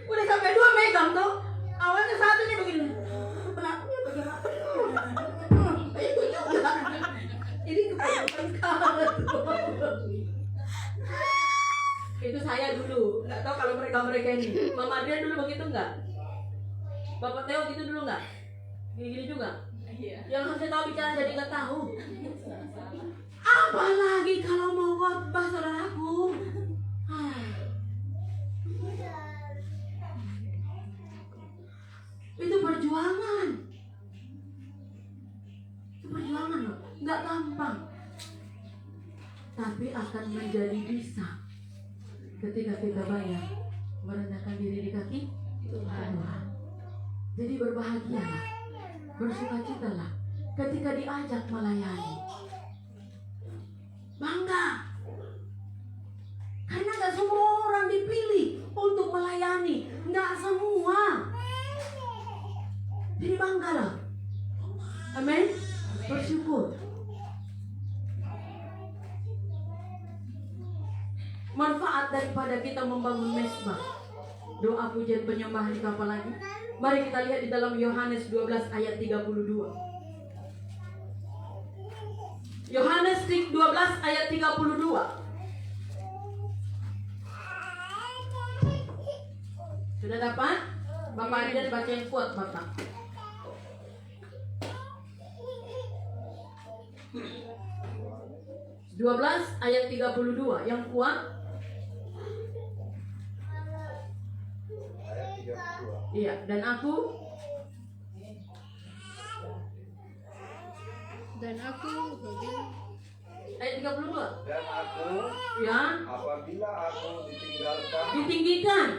Udah sampai dua megang tuh. Awalnya satunya begini. Belakangnya bagaimana? Itu juga. Ini kebanyakan banget. Itu saya dulu. Nggak tahu kalau mereka ini. Mama dia dulu begitu nggak? Bapak Theo gitu dulu nggak? Gini-gini juga. Yang harusnya tahu bicara jadi nggak tahu. Apalagi kalau mau khotbah saudaraku. Itu perjuangan. tapi akan menjadi bisa ketika kita banyak merendahkan diri di kaki Tuhan. Jadi berbahagialah, bersukacitalah ketika diajak melayani. Bangga, karena gak semua orang dipilih untuk melayani, gak semua. Jadi banggalah, amin, bersyukur. Manfaat daripada kita membangun mesbah, doa pujian penyembahan di kapal lagi. Mari kita lihat di dalam Yohanes 12 ayat 32. Yohanes 12 ayat 32. Sudah dapat? Bapak Adian baca yang kuat, Bapak. (12 ayat 32) yang kuat. Ayat 32. Iya, dan aku ayat 32. Dan aku, Ya, apabila aku ditinggalkan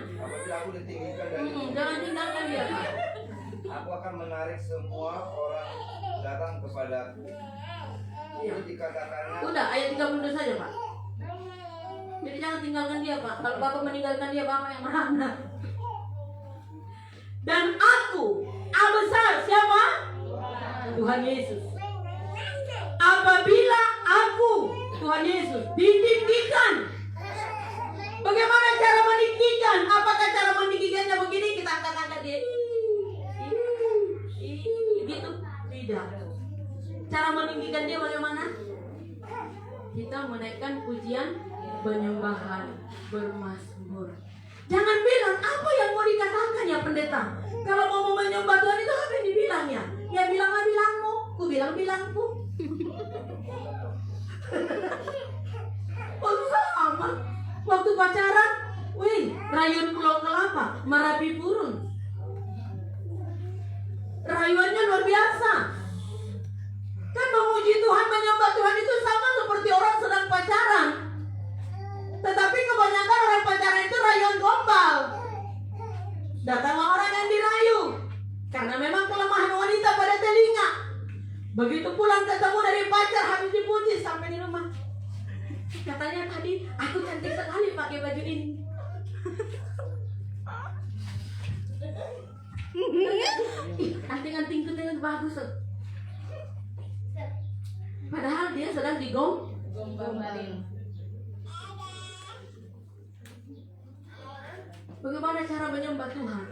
dari jangan tinggalkan dia, Pak. aku akan menarik semua orang datang kepadaku. Iya. Itu dikatakannya Udah, ayat 32 saja, Pak. Jadi jangan tinggalkan dia, Pak. Kalau Bapak meninggalkan dia, Bapak yang merana. Dan aku, besar siapa? Tuhan Yesus. Apabila aku, Tuhan Yesus, ditinggikan. Bagaimana cara meninggikan? Apakah cara meninggikannya begini? Kita angkat-angkat dia. Gitu. Tidak. Cara meninggikan dia bagaimana? Kita menaikkan pujian, penyembahan, bermazmur. Jangan bilang apa yang mau dikatakan ya pendeta. Kalau mau menyembah Tuhan itu apa yang dibilangnya? Ya bilanglah bilangmu, ku bilang bilangku. Oh susah amat. Waktu pacaran, wih, rayun Pulau Kelapa, Merapi Purun. Rayuannya luar biasa. Kan memuji Tuhan, menyembah Tuhan itu sama seperti orang sedang pacaran. Tetapi kebanyakan orang pacaran itu rayuan gombal. Datanglah orang yang dirayu, karena memang kelemahan wanita pada telinga. Begitu pulang ketemu dari pacar, habis dipuji sampai di rumah. Katanya tadi, aku cantik sekali pakai baju ini. Anting-antingku dengan bagus. Padahal dia sedang digombalin. Bagaimana cara menyembah Tuhan?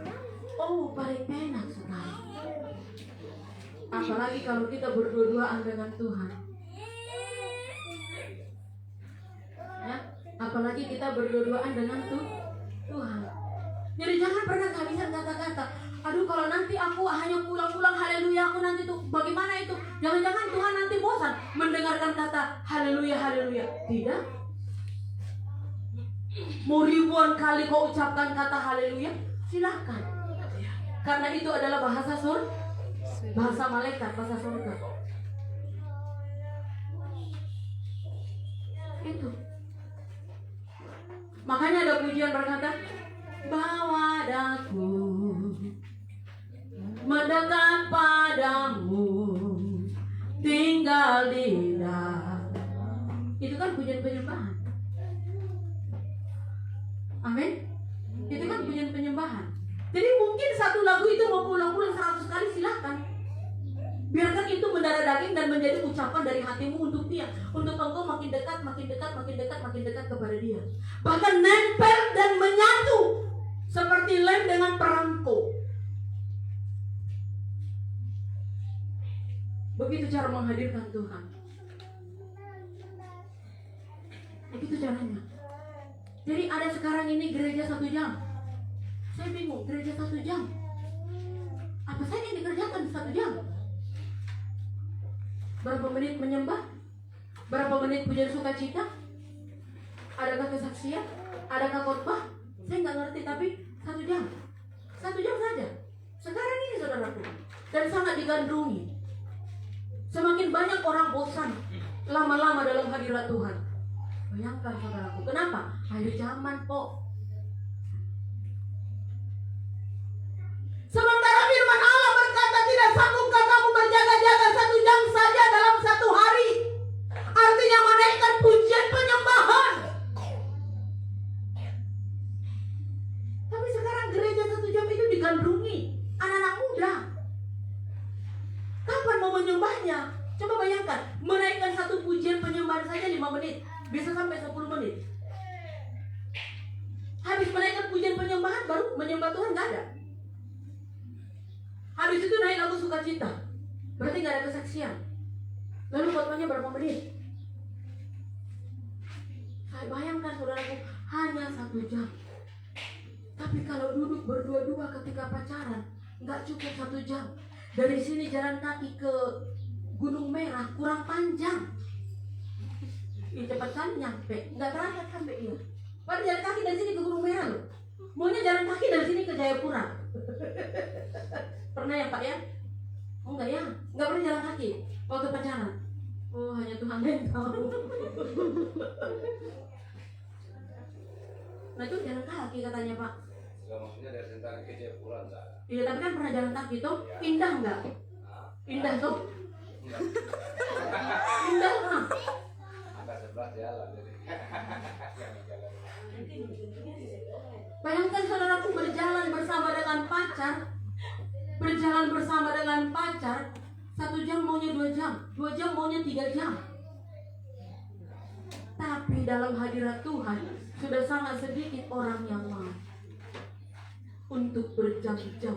Oh, paling enak sekali. Apalagi kalau kita berdua-duaan dengan Tuhan. Ya, apalagi kita berdua-duaan dengan Tuhan. Jadi jangan pernah kehabisan kata-kata. Aduh, kalau nanti aku hanya pulang-pulang haleluya, aku nanti tuh bagaimana itu? Jangan-jangan Tuhan nanti bosan mendengarkan kata haleluya, haleluya. Tidak. Mau ribuan kali kau ucapkan kata haleluya, silakan. Karena itu adalah bahasa bahasa malaikat, bahasa surga. Itu. Makanya ada pujian berkata, bawa daku mendekat padamu, tinggal di dalam. Itu kan pujian penyembahan. Amin. Itu kan pujian penyembahan. Jadi mungkin satu lagu itu mau pulang-pulang 100 kali, silahkan. Biarkan itu mendarah daging dan menjadi ucapan dari hatimu untuk dia, untuk engkau makin dekat, makin dekat, makin dekat, makin dekat kepada dia. Bahkan nempel dan menyatu seperti lem dengan perangko. Begitu cara menghadirkan Tuhan. Begitu caranya. Jadi ada sekarang ini gereja 1 jam. Saya bingung, gereja 1 jam. Apa saja yang dikerjakan di 1 jam? Berapa menit menyembah? Berapa menit pujian sukacita? Adakah kesaksian? Adakah khotbah? Saya nggak ngerti, tapi 1 jam. 1 jam saja. Sekarang ini saudaraku. Dan sangat digandrungi. Semakin banyak orang bosan lama-lama dalam hadirat Tuhan. Bayangkan saudaraku, kenapa? Akhir zaman kok. Sementara firman Allah berkata, tidak sanggupkah kamu berjaga-jaga 1 jam saja dalam 1 hari? Artinya menaikkan pujian penyembahan. Tapi sekarang gereja 1 jam itu digandrungi anak-anak muda. Kapan mau menyembahnya? Coba bayangkan, menaikkan 1 pujian penyembahan saja 5 menit, bisa sampai 10 menit. Habis menaikkan pujian penyembahan, baru menyembah Tuhan gak ada. Habis itu naik lagu sukacita, berarti gak ada kesaksian. Lalu khotbahnya berapa menit? Saya bayangkan saudaraku, hanya 1 jam. Tapi kalau duduk berdua-dua ketika pacaran, gak cukup 1 jam. Dari sini jalan kaki ke Gunung Merah kurang panjang. Cepat kan nyampe, nggak terasa sampai iya. Baru jalan kaki dari sini ke Gunung Merah loh. Maunya jalan kaki dari sini ke Jayapura. Pernah ya Pak ya? Oh enggak ya? Enggak pernah jalan kaki waktu pacaran. Oh hanya Tuhan yang tahu. Nah itu jalan kaki katanya Pak. Enggak, maksudnya dari Sentani ke Jayapura enggak? Iya tapi kan pernah jalan kaki tuh, indah enggak? Indah tuh. Indah lah. Angka 11 jalan jadi. Bayangkan saudaraku berjalan bersama dengan pacar. Berjalan bersama dengan pacar 1 jam maunya 2 jam, 2 jam maunya 3 jam. Tapi dalam hadirat Tuhan sudah sangat sedikit orang yang mau untuk berjam-jam.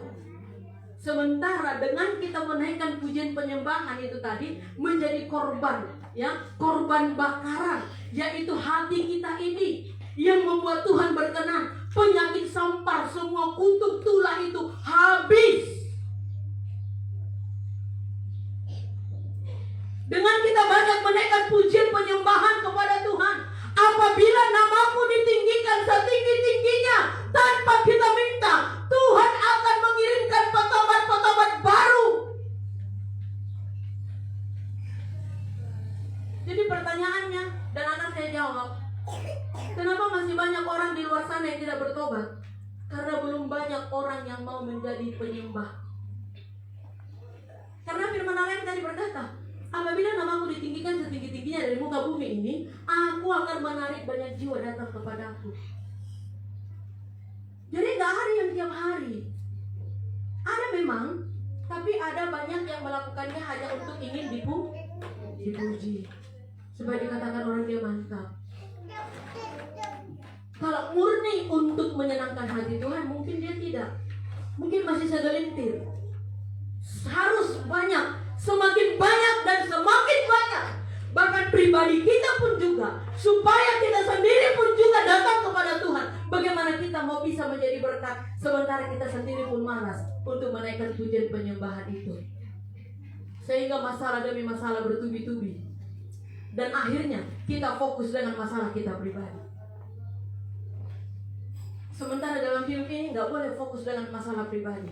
Sementara dengan kita menaikkan pujian penyembahan itu tadi menjadi korban, ya, korban bakaran, yaitu hati kita ini yang membuat Tuhan berkenan. Penyakit sampar, semua kutuk tulah itu habis. Dengan kita banyak menaikkan pujian penyembahan kepada Tuhan, apabila namamu ditinggikan setinggi-tingginya tanpa kita minta, Tuhan akan mengirimkan petobat-petobat baru. Jadi pertanyaannya, dan akan saya jawab, kenapa masih banyak orang di luar sana yang tidak bertobat? Karena belum banyak orang yang mau menjadi penyembah. Karena firman Allah yang tadi berkata, apabila namaku ditinggikan setinggi-tingginya dari muka bumi ini, aku akan menarik banyak jiwa datang kepadaku. Jadi gak hari yang tiap hari. Ada memang, tapi ada banyak yang melakukannya hanya untuk ingin dipuji, supaya dikatakan orang dia mantap. Kalau murni untuk menyenangkan hati Tuhan, mungkin dia tidak. Mungkin masih segelintir. Harus banyak, semakin banyak dan semakin banyak. Bahkan pribadi kita pun juga, supaya kita sendiri pun juga datang kepada Tuhan. Bagaimana kita mau bisa menjadi berkat sementara kita sendiri pun malas untuk menaikkan pujian penyembahan itu. Sehingga masalah demi masalah bertubi-tubi. Dan akhirnya kita fokus dengan masalah kita pribadi. Sementara dalam hidup ini nggak boleh fokus dengan masalah pribadi.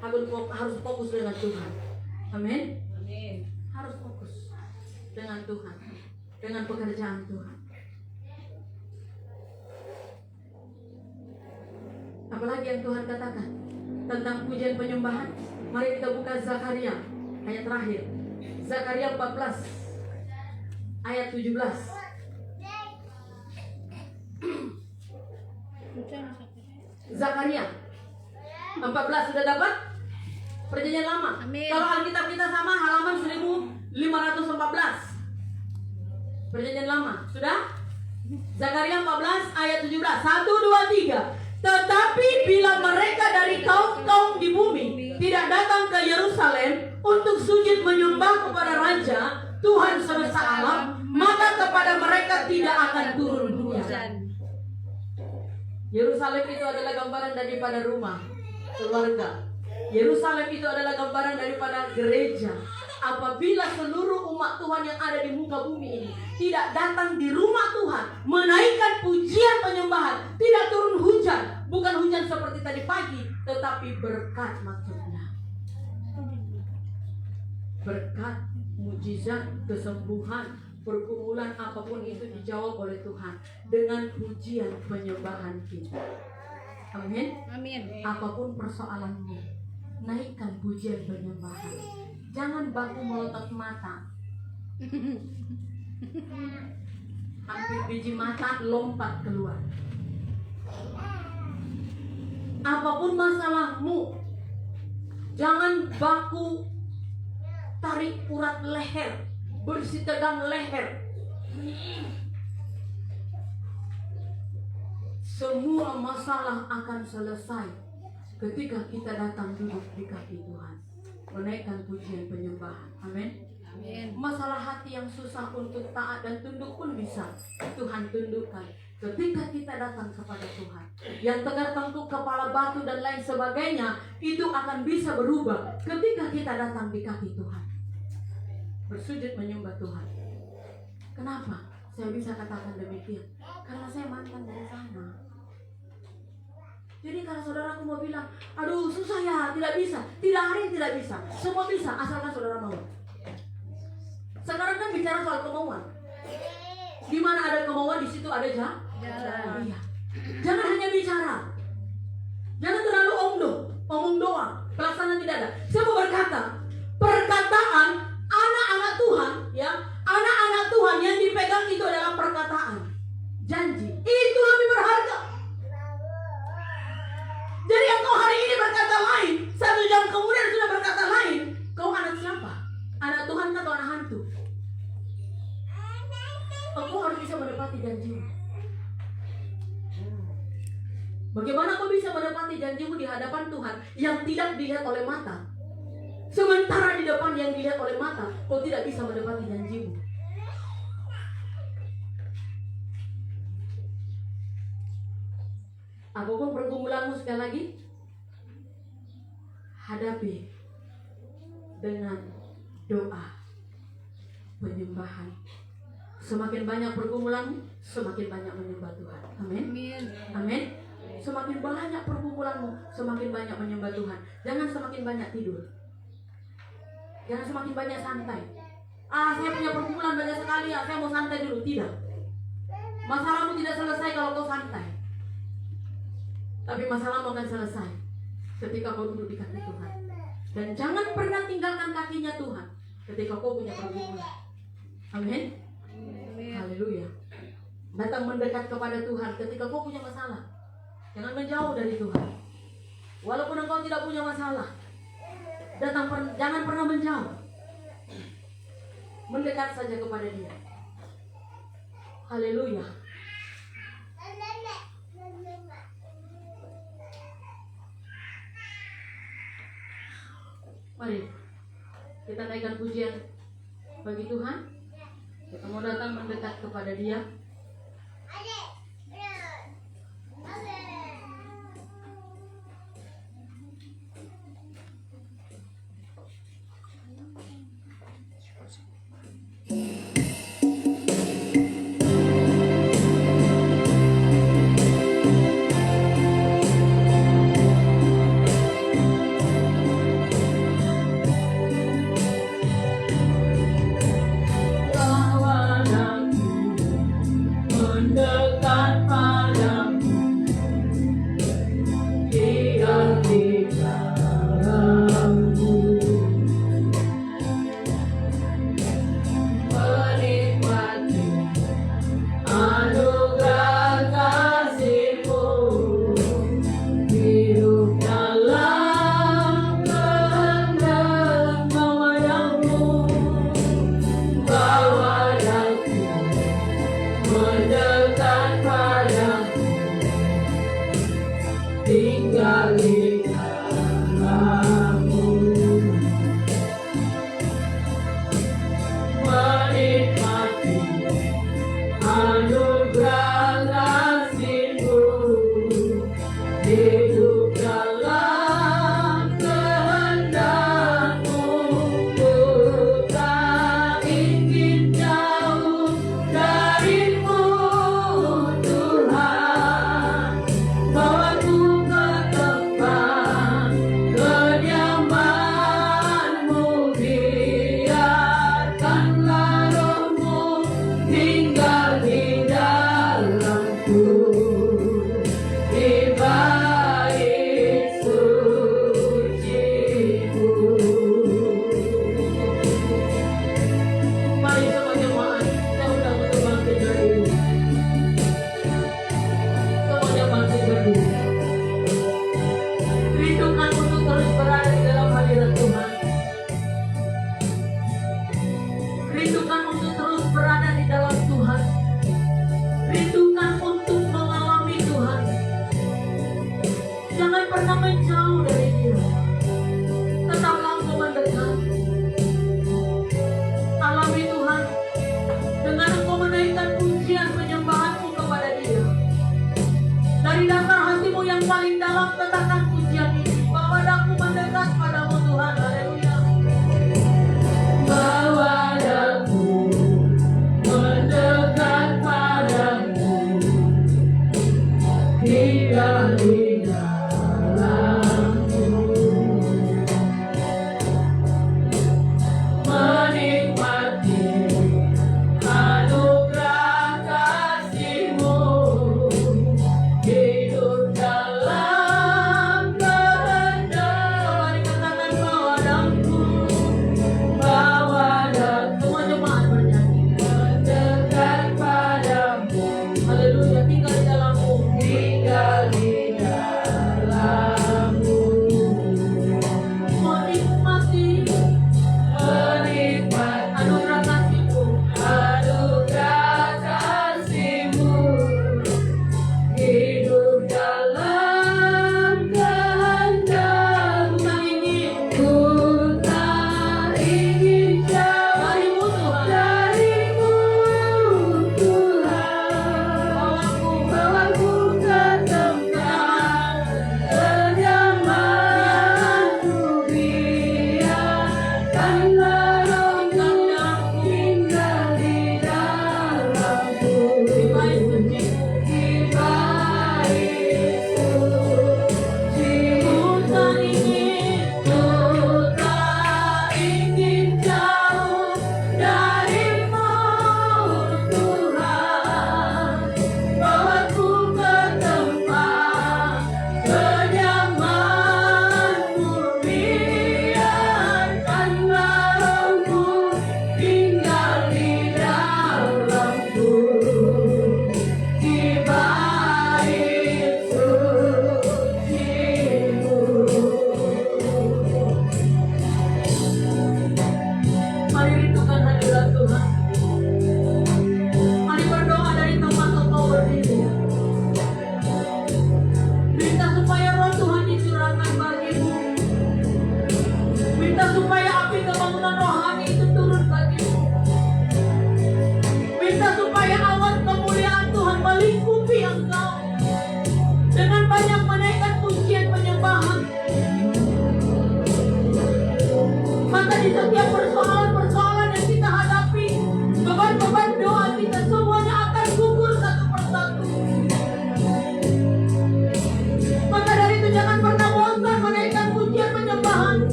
Harus fokus dengan Tuhan. Amin. Harus fokus dengan Tuhan, dengan pekerjaan Tuhan. Apalagi yang Tuhan katakan tentang pujian penyembahan. Mari kita buka Zakaria ayat terakhir. Zakaria 14 ayat 17. Zakaria 14 sudah dapat? Perjanjian Lama. Amin. Kalau Alkitab kita sama halaman 1514. Perjanjian Lama. Sudah? Zakaria 14 ayat 17. 1, 2, 3. Tetapi bila mereka dari kaum-kaum di bumi tidak datang ke Yerusalem untuk sujud menyembah kepada Raja Tuhan semesta alam, maka kepada mereka tidak akan turun hujan. Yerusalem itu adalah gambaran daripada rumah, keluarga. Yerusalem itu adalah gambaran daripada gereja. Apabila seluruh umat Tuhan yang ada di muka bumi ini tidak datang di rumah Tuhan, menaikkan pujian penyembahan, tidak turun hujan. Bukan hujan seperti tadi pagi, tetapi berkat maksudnya. Berkat, mujizat, kesembuhan, pergumulan apapun itu dijawab oleh Tuhan dengan pujian penyembahan kita. Amin. Amin. Apapun persoalanmu, naikkan pujian penyembahan. Jangan baku melotot mata. Hampir biji mata lompat keluar. Apapun masalahmu, jangan baku tarik urat leher, bersih tegang leher. Semua masalah akan selesai ketika kita datang duduk di kaki Tuhan, menaikkan pujian penyembahan. Amin. Amin. Masalah hati yang susah untuk taat dan tunduk pun bisa Tuhan tundukkan ketika kita datang kepada Tuhan. Yang tegar tengkuk, kepala batu dan lain sebagainya, itu akan bisa berubah ketika kita datang di kaki Tuhan, bersujud menyembah Tuhan. Kenapa saya bisa katakan demikian? Karena saya mantan dari sana. Jadi kalau saudaraku mau bilang, aduh susah ya, tidak bisa, tidak ada yang tidak bisa, semua bisa asalkan saudara mau. Sekarang kan bicara soal kemauan. Di mana ada kemauan, di situ ada jalan. Iya. Jangan hanya bicara. Jangan terlalu omong doang, pelaksanaan tidak ada. Saya mau berkata, perkataan anak-anak Tuhan, ya, anak-anak Tuhan yang dipegang itu adalah perkataan, janji. Itu lebih berharga. Jadi engkau hari ini berkata lain, 1 jam kemudian sudah berkata lain. Kau anak siapa? Anak Tuhan atau anak hantu? Engkau harus bisa menepati janjimu. Bagaimana kau bisa menepati janjimu di hadapan Tuhan yang tidak dilihat oleh mata? Sementara di depan yang dilihat oleh mata, kau tidak bisa menepati janjimu. Apapun pergumulanmu, sekali lagi, hadapi dengan doa, penyembahan. Semakin banyak pergumulanmu, semakin banyak menyembah Tuhan. Amin. Amin. Amin. Semakin banyak pergumulanmu, semakin banyak menyembah Tuhan. Jangan semakin banyak tidur. Jangan semakin banyak santai. Saya punya pergumulan banyak sekali, saya mau santai dulu. Tidak. Masalahmu tidak selesai kalau kau santai. Tapi masalahmu akan selesai ketika kau duduk di kaki Tuhan. Dan jangan pernah tinggalkan kakinya Tuhan ketika kau punya pergumulan. Amin. Haleluya. Datang mendekat kepada Tuhan ketika kau punya masalah. Jangan menjauh dari Tuhan. Walaupun engkau tidak punya masalah, jangan pernah menjauh. Mendekat saja kepada Dia. Haleluya. Mari kita naikkan pujian bagi Tuhan. Kita mau datang mendekat kepada Dia. Bawaku ke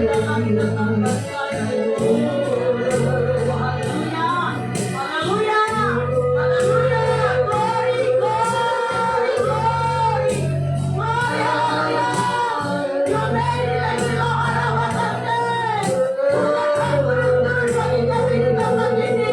berdatangan dengan berkat-Mu. Haleluya, haleluya, haleluya, glory, glory, glory, haleluya. Your name is Lord our God. Tuhan beruntung bagi kami di tempat ini.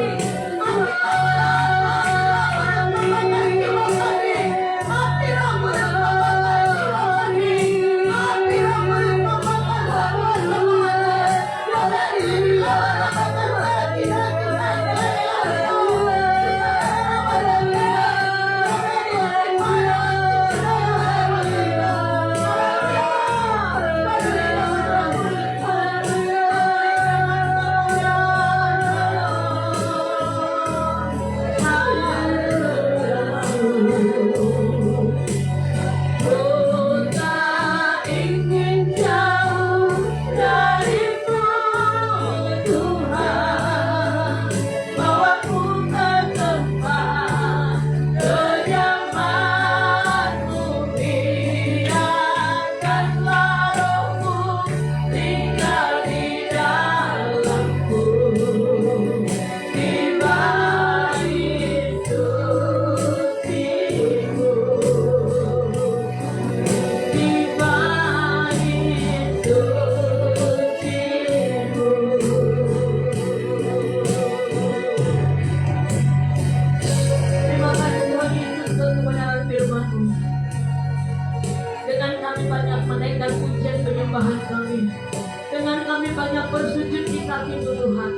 Terima kasih Tuhan Yesus untuk kebenaran firman-Mu. Dengan kami banyak menaikkan pujian penyembahan kami, dengan kami banyak bersujud di kaki-Mu Tuhan.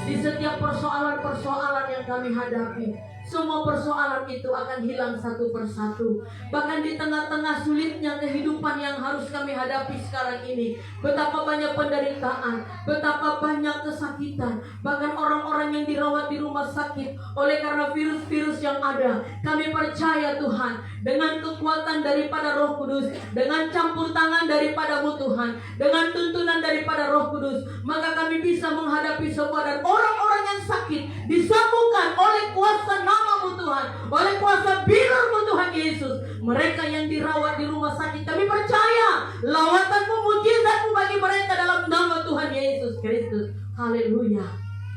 Di setiap persoalan-persoalan yang kami hadapi, semua persoalan itu akan hilang satu persatu. Bahkan di tengah-tengah sulitnya kehidupan yang harus kami hadapi sekarang ini, betapa banyak penderitaan, betapa banyak kesakitan, bahkan orang-orang yang dirawat di rumah sakit oleh karena virus-virus yang ada. Kami percaya Tuhan, dengan kekuatan daripada Roh Kudus, dengan campur tangan daripada-Mu Tuhan, dengan tuntunan daripada Roh Kudus, maka kami bisa menghadapi semua, dan orang-orang yang sakit disembuhkan oleh kuasa nama-Mu Tuhan, oleh kuasa bilir-Mu Tuhan Yesus. Mereka yang dirawat di rumah sakit, kami percaya lawatan-Mu, mujizat-Mu bagi mereka dalam nama Tuhan Yesus Kristus. Haleluya.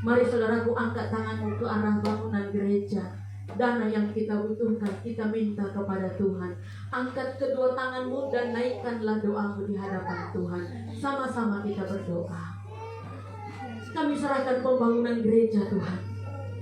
Mari saudaraku, angkat tanganmu ke arah bangunan gereja. Dana yang kita butuhkan, kita minta kepada Tuhan. Angkat kedua tanganmu dan naikkanlah doamu di hadapan Tuhan. Sama-sama kita berdoa. Kami serahkan pembangunan gereja Tuhan.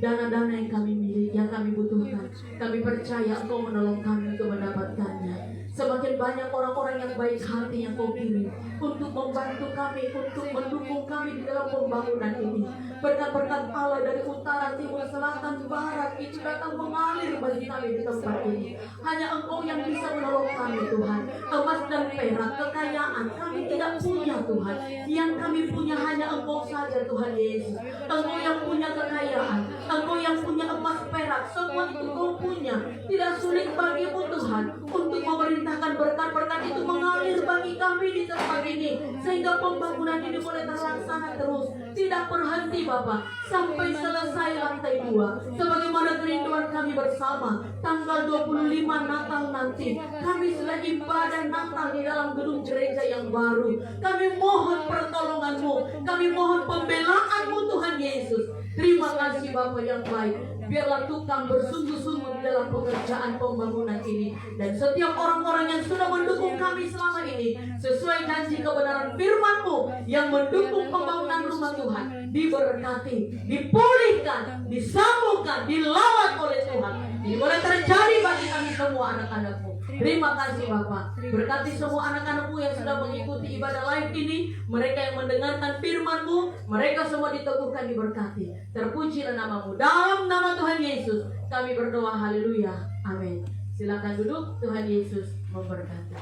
Dana-dana yang kami miliki, yang kami butuhkan, kami percaya Engkau menolong kami untuk mendapatkannya. Semakin banyak orang-orang yang baik hati yang Kau pilih untuk membantu kami, untuk mendukung kami di dalam pembangunan ini. Berkat-berkat Allah dari utara, timur, selatan, barat itu datang mengalir bagi kami di tempat ini. Hanya Engkau yang bisa menolong kami Tuhan. Emas dan perak, kekayaan kami tidak punya Tuhan. Yang kami punya hanya Engkau saja Tuhan Yesus. Engkau yang punya kekayaan, Engkau yang punya emas perak, semua itu Kau punya. Tidak sulit bagi-Mu Tuhan untuk memerintahkan berkat-berkat itu mengalir bagi kami di tempat ini, sehingga pembangunan ini boleh terlaksana terus, tidak berhenti Bapa, sampai selesai lantai 2. Sebagaimana kerinduan kami bersama, tanggal 25 Natal nanti, kami sudah ibadah Natal di dalam gedung gereja yang baru. Kami mohon pertolongan-Mu, kami mohon pembelaan-Mu Tuhan Yesus. Terima kasih Bapa yang baik. Biarlah tukang bersungguh-sungguh di dalam pekerjaan pembangunan ini, dan setiap orang-orang yang sudah mendukung kami selama ini sesuai janji kebenaran firman-Mu yang mendukung pembangunan rumah Tuhan, diberkati, dipulihkan, disambungkan, dilawat oleh Tuhan. Ini boleh terjadi bagi kami semua anak-anak-Mu. Terima kasih Bapa. Berkati semua anak-anak-Mu yang sudah mengikuti ibadah live ini, mereka yang mendengarkan firman-Mu, mereka semua diteguhkan, diberkati. Terpujilah nama-Mu. Dalam nama Tuhan Yesus kami berdoa, haleluya, amin. Silakan duduk, Tuhan Yesus memberkati.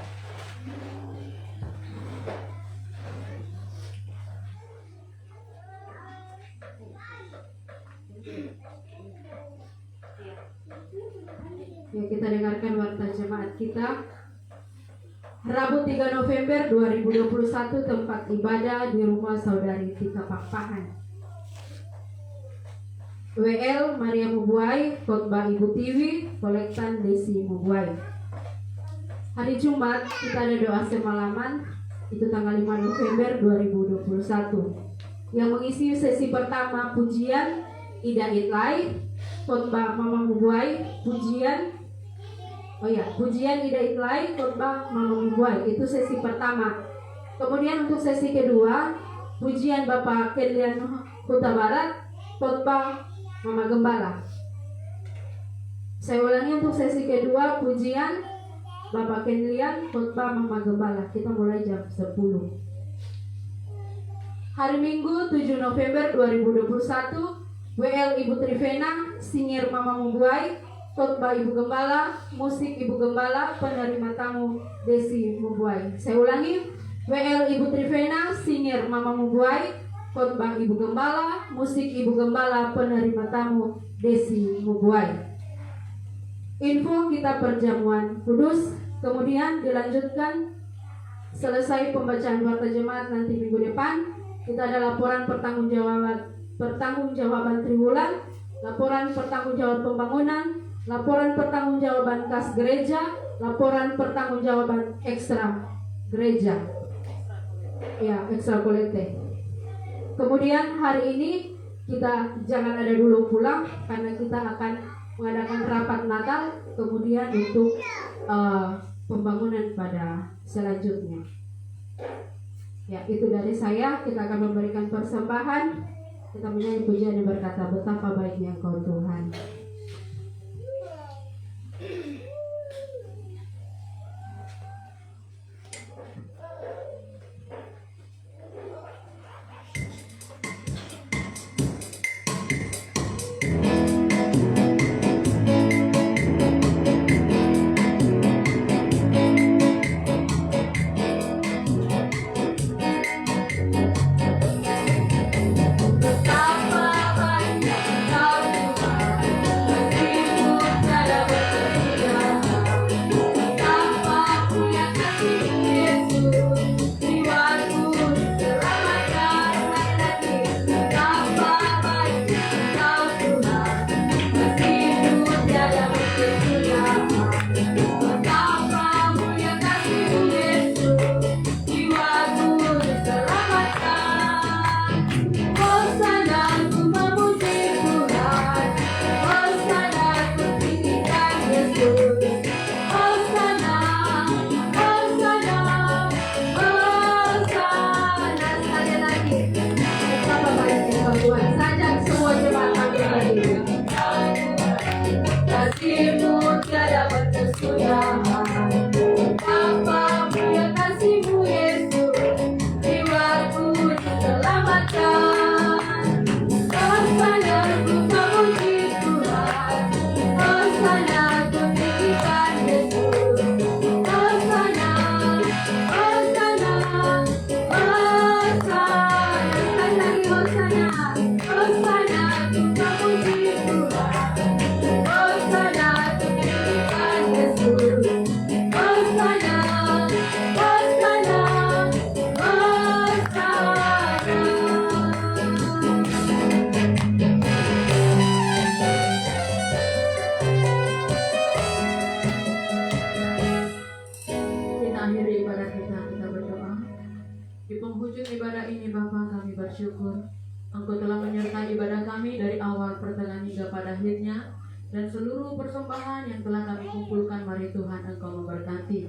Ya, kita dengarkan warta jemaat kita. Rabu 3 November 2021, tempat ibadah di rumah Saudari Tika Pakpahan. WL Maria Mubuai, khotbah Ibu Tiwi, kolektan Desi Mubuai. Hari Jumat kita ada doa semalaman Itu tanggal 5 November 2021. Yang mengisi sesi pertama pujian Ida Itlai, khotbah Mama Mubuai, pujian Ida Itlai, khotbah Mama Mubuai. Itu sesi pertama. Kemudian untuk sesi kedua, pujian Bapak Kenlian Huta Barat, khotbah Mama Gembala. Saya ulangi, untuk sesi kedua, pujian Bapak Kenlian, khotbah Mama Gembala. Kita mulai jam 10. Hari Minggu 7 November 2021, WL Ibu Trivena, singir Mama Mubuai, khotbah Ibu Gembala, musik Ibu Gembala, penerima tamu Desi Mubuai. Saya ulangi, WL Ibu Trivena, singir Mama Mubuai, khotbah Ibu Gembala, musik Ibu Gembala, penerima tamu Desi Mubuai. Info kita perjamuan kudus, kemudian dilanjutkan selesai pembacaan warta jemaat nanti minggu depan. Kita ada laporan pertanggungjawaban triwulan, laporan pertanggungjawaban pembangunan, laporan pertanggungjawaban kas gereja, laporan pertanggungjawaban ekstra gereja, ya ekstra kolekte. Kemudian hari ini kita jangan ada dulu pulang karena kita akan mengadakan rapat Natal, kemudian untuk pembangunan pada selanjutnya. Ya, itu dari saya. Kita akan memberikan persembahan. Kita menyanyi pujian yang berkata, betapa baiknya Engkau Tuhan. bersyukur Engkau telah menyertai ibadah kami dari awal pertengahan hingga pada akhirnya, dan seluruh persembahan yang telah kami kumpulkan, mari Tuhan Engkau memberkati.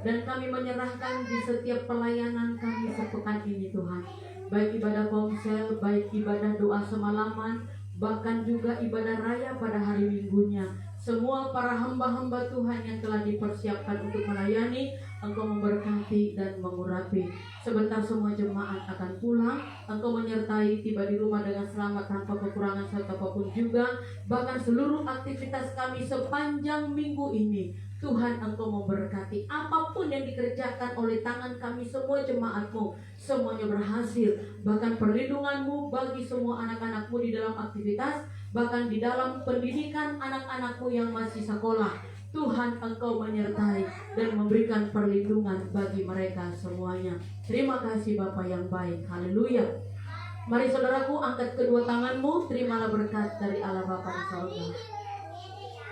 Dan kami menyerahkan di setiap pelayanan kami sepekan ini Tuhan, baik ibadah komsel, baik ibadah doa semalaman, bahkan juga ibadah raya pada hari minggunya. Semua para hamba-hamba Tuhan yang telah dipersiapkan untuk melayani, Engkau memberkati dan mengurapi. Sebentar semua jemaat akan pulang, Engkau menyertai, tiba di rumah dengan selamat tanpa kekurangan serta apapun juga. Bahkan seluruh aktivitas kami sepanjang minggu ini, Tuhan Engkau memberkati. Apapun yang dikerjakan oleh tangan kami semua jemaat-Mu, semuanya berhasil. Bahkan perlindungan-Mu bagi semua anak-anak-Mu di dalam aktivitas, bahkan di dalam pendidikan anak-anak-Mu yang masih sekolah. Tuhan Engkau menyertai dan memberikan perlindungan bagi mereka semuanya. Terima kasih Bapa yang baik. Haleluya. Mari saudaraku, angkat kedua tanganmu, terimalah berkat dari Allah Bapa di sorga.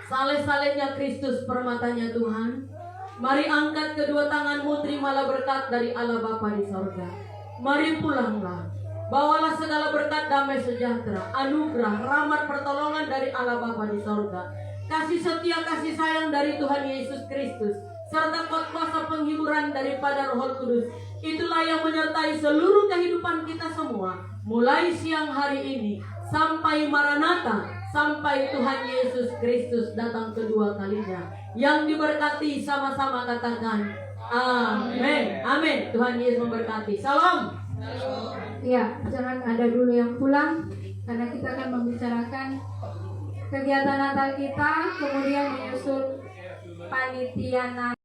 Saleh-salehnya Kristus permatanya Tuhan, Mari angkat kedua tanganmu, terimalah berkat dari Allah Bapa di sorga. Mari pulanglah. Bawalah segala berkat damai sejahtera, anugerah, rahmat, pertolongan dari Allah Bapa di sorga. Kasih setia, kasih sayang dari Tuhan Yesus Kristus, serta kuasa penghiburan daripada Roh Kudus. Itulah yang menyertai seluruh kehidupan kita semua, mulai siang hari ini sampai Maranatha, sampai Tuhan Yesus Kristus datang kedua kalinya. Yang diberkati sama-sama katakan amin. Amin. Tuhan Yesus memberkati. Salam. Ya, jangan ada dulu yang pulang, karena kita akan membicarakan kegiatan Natal kita, kemudian menyusul panitia Natal.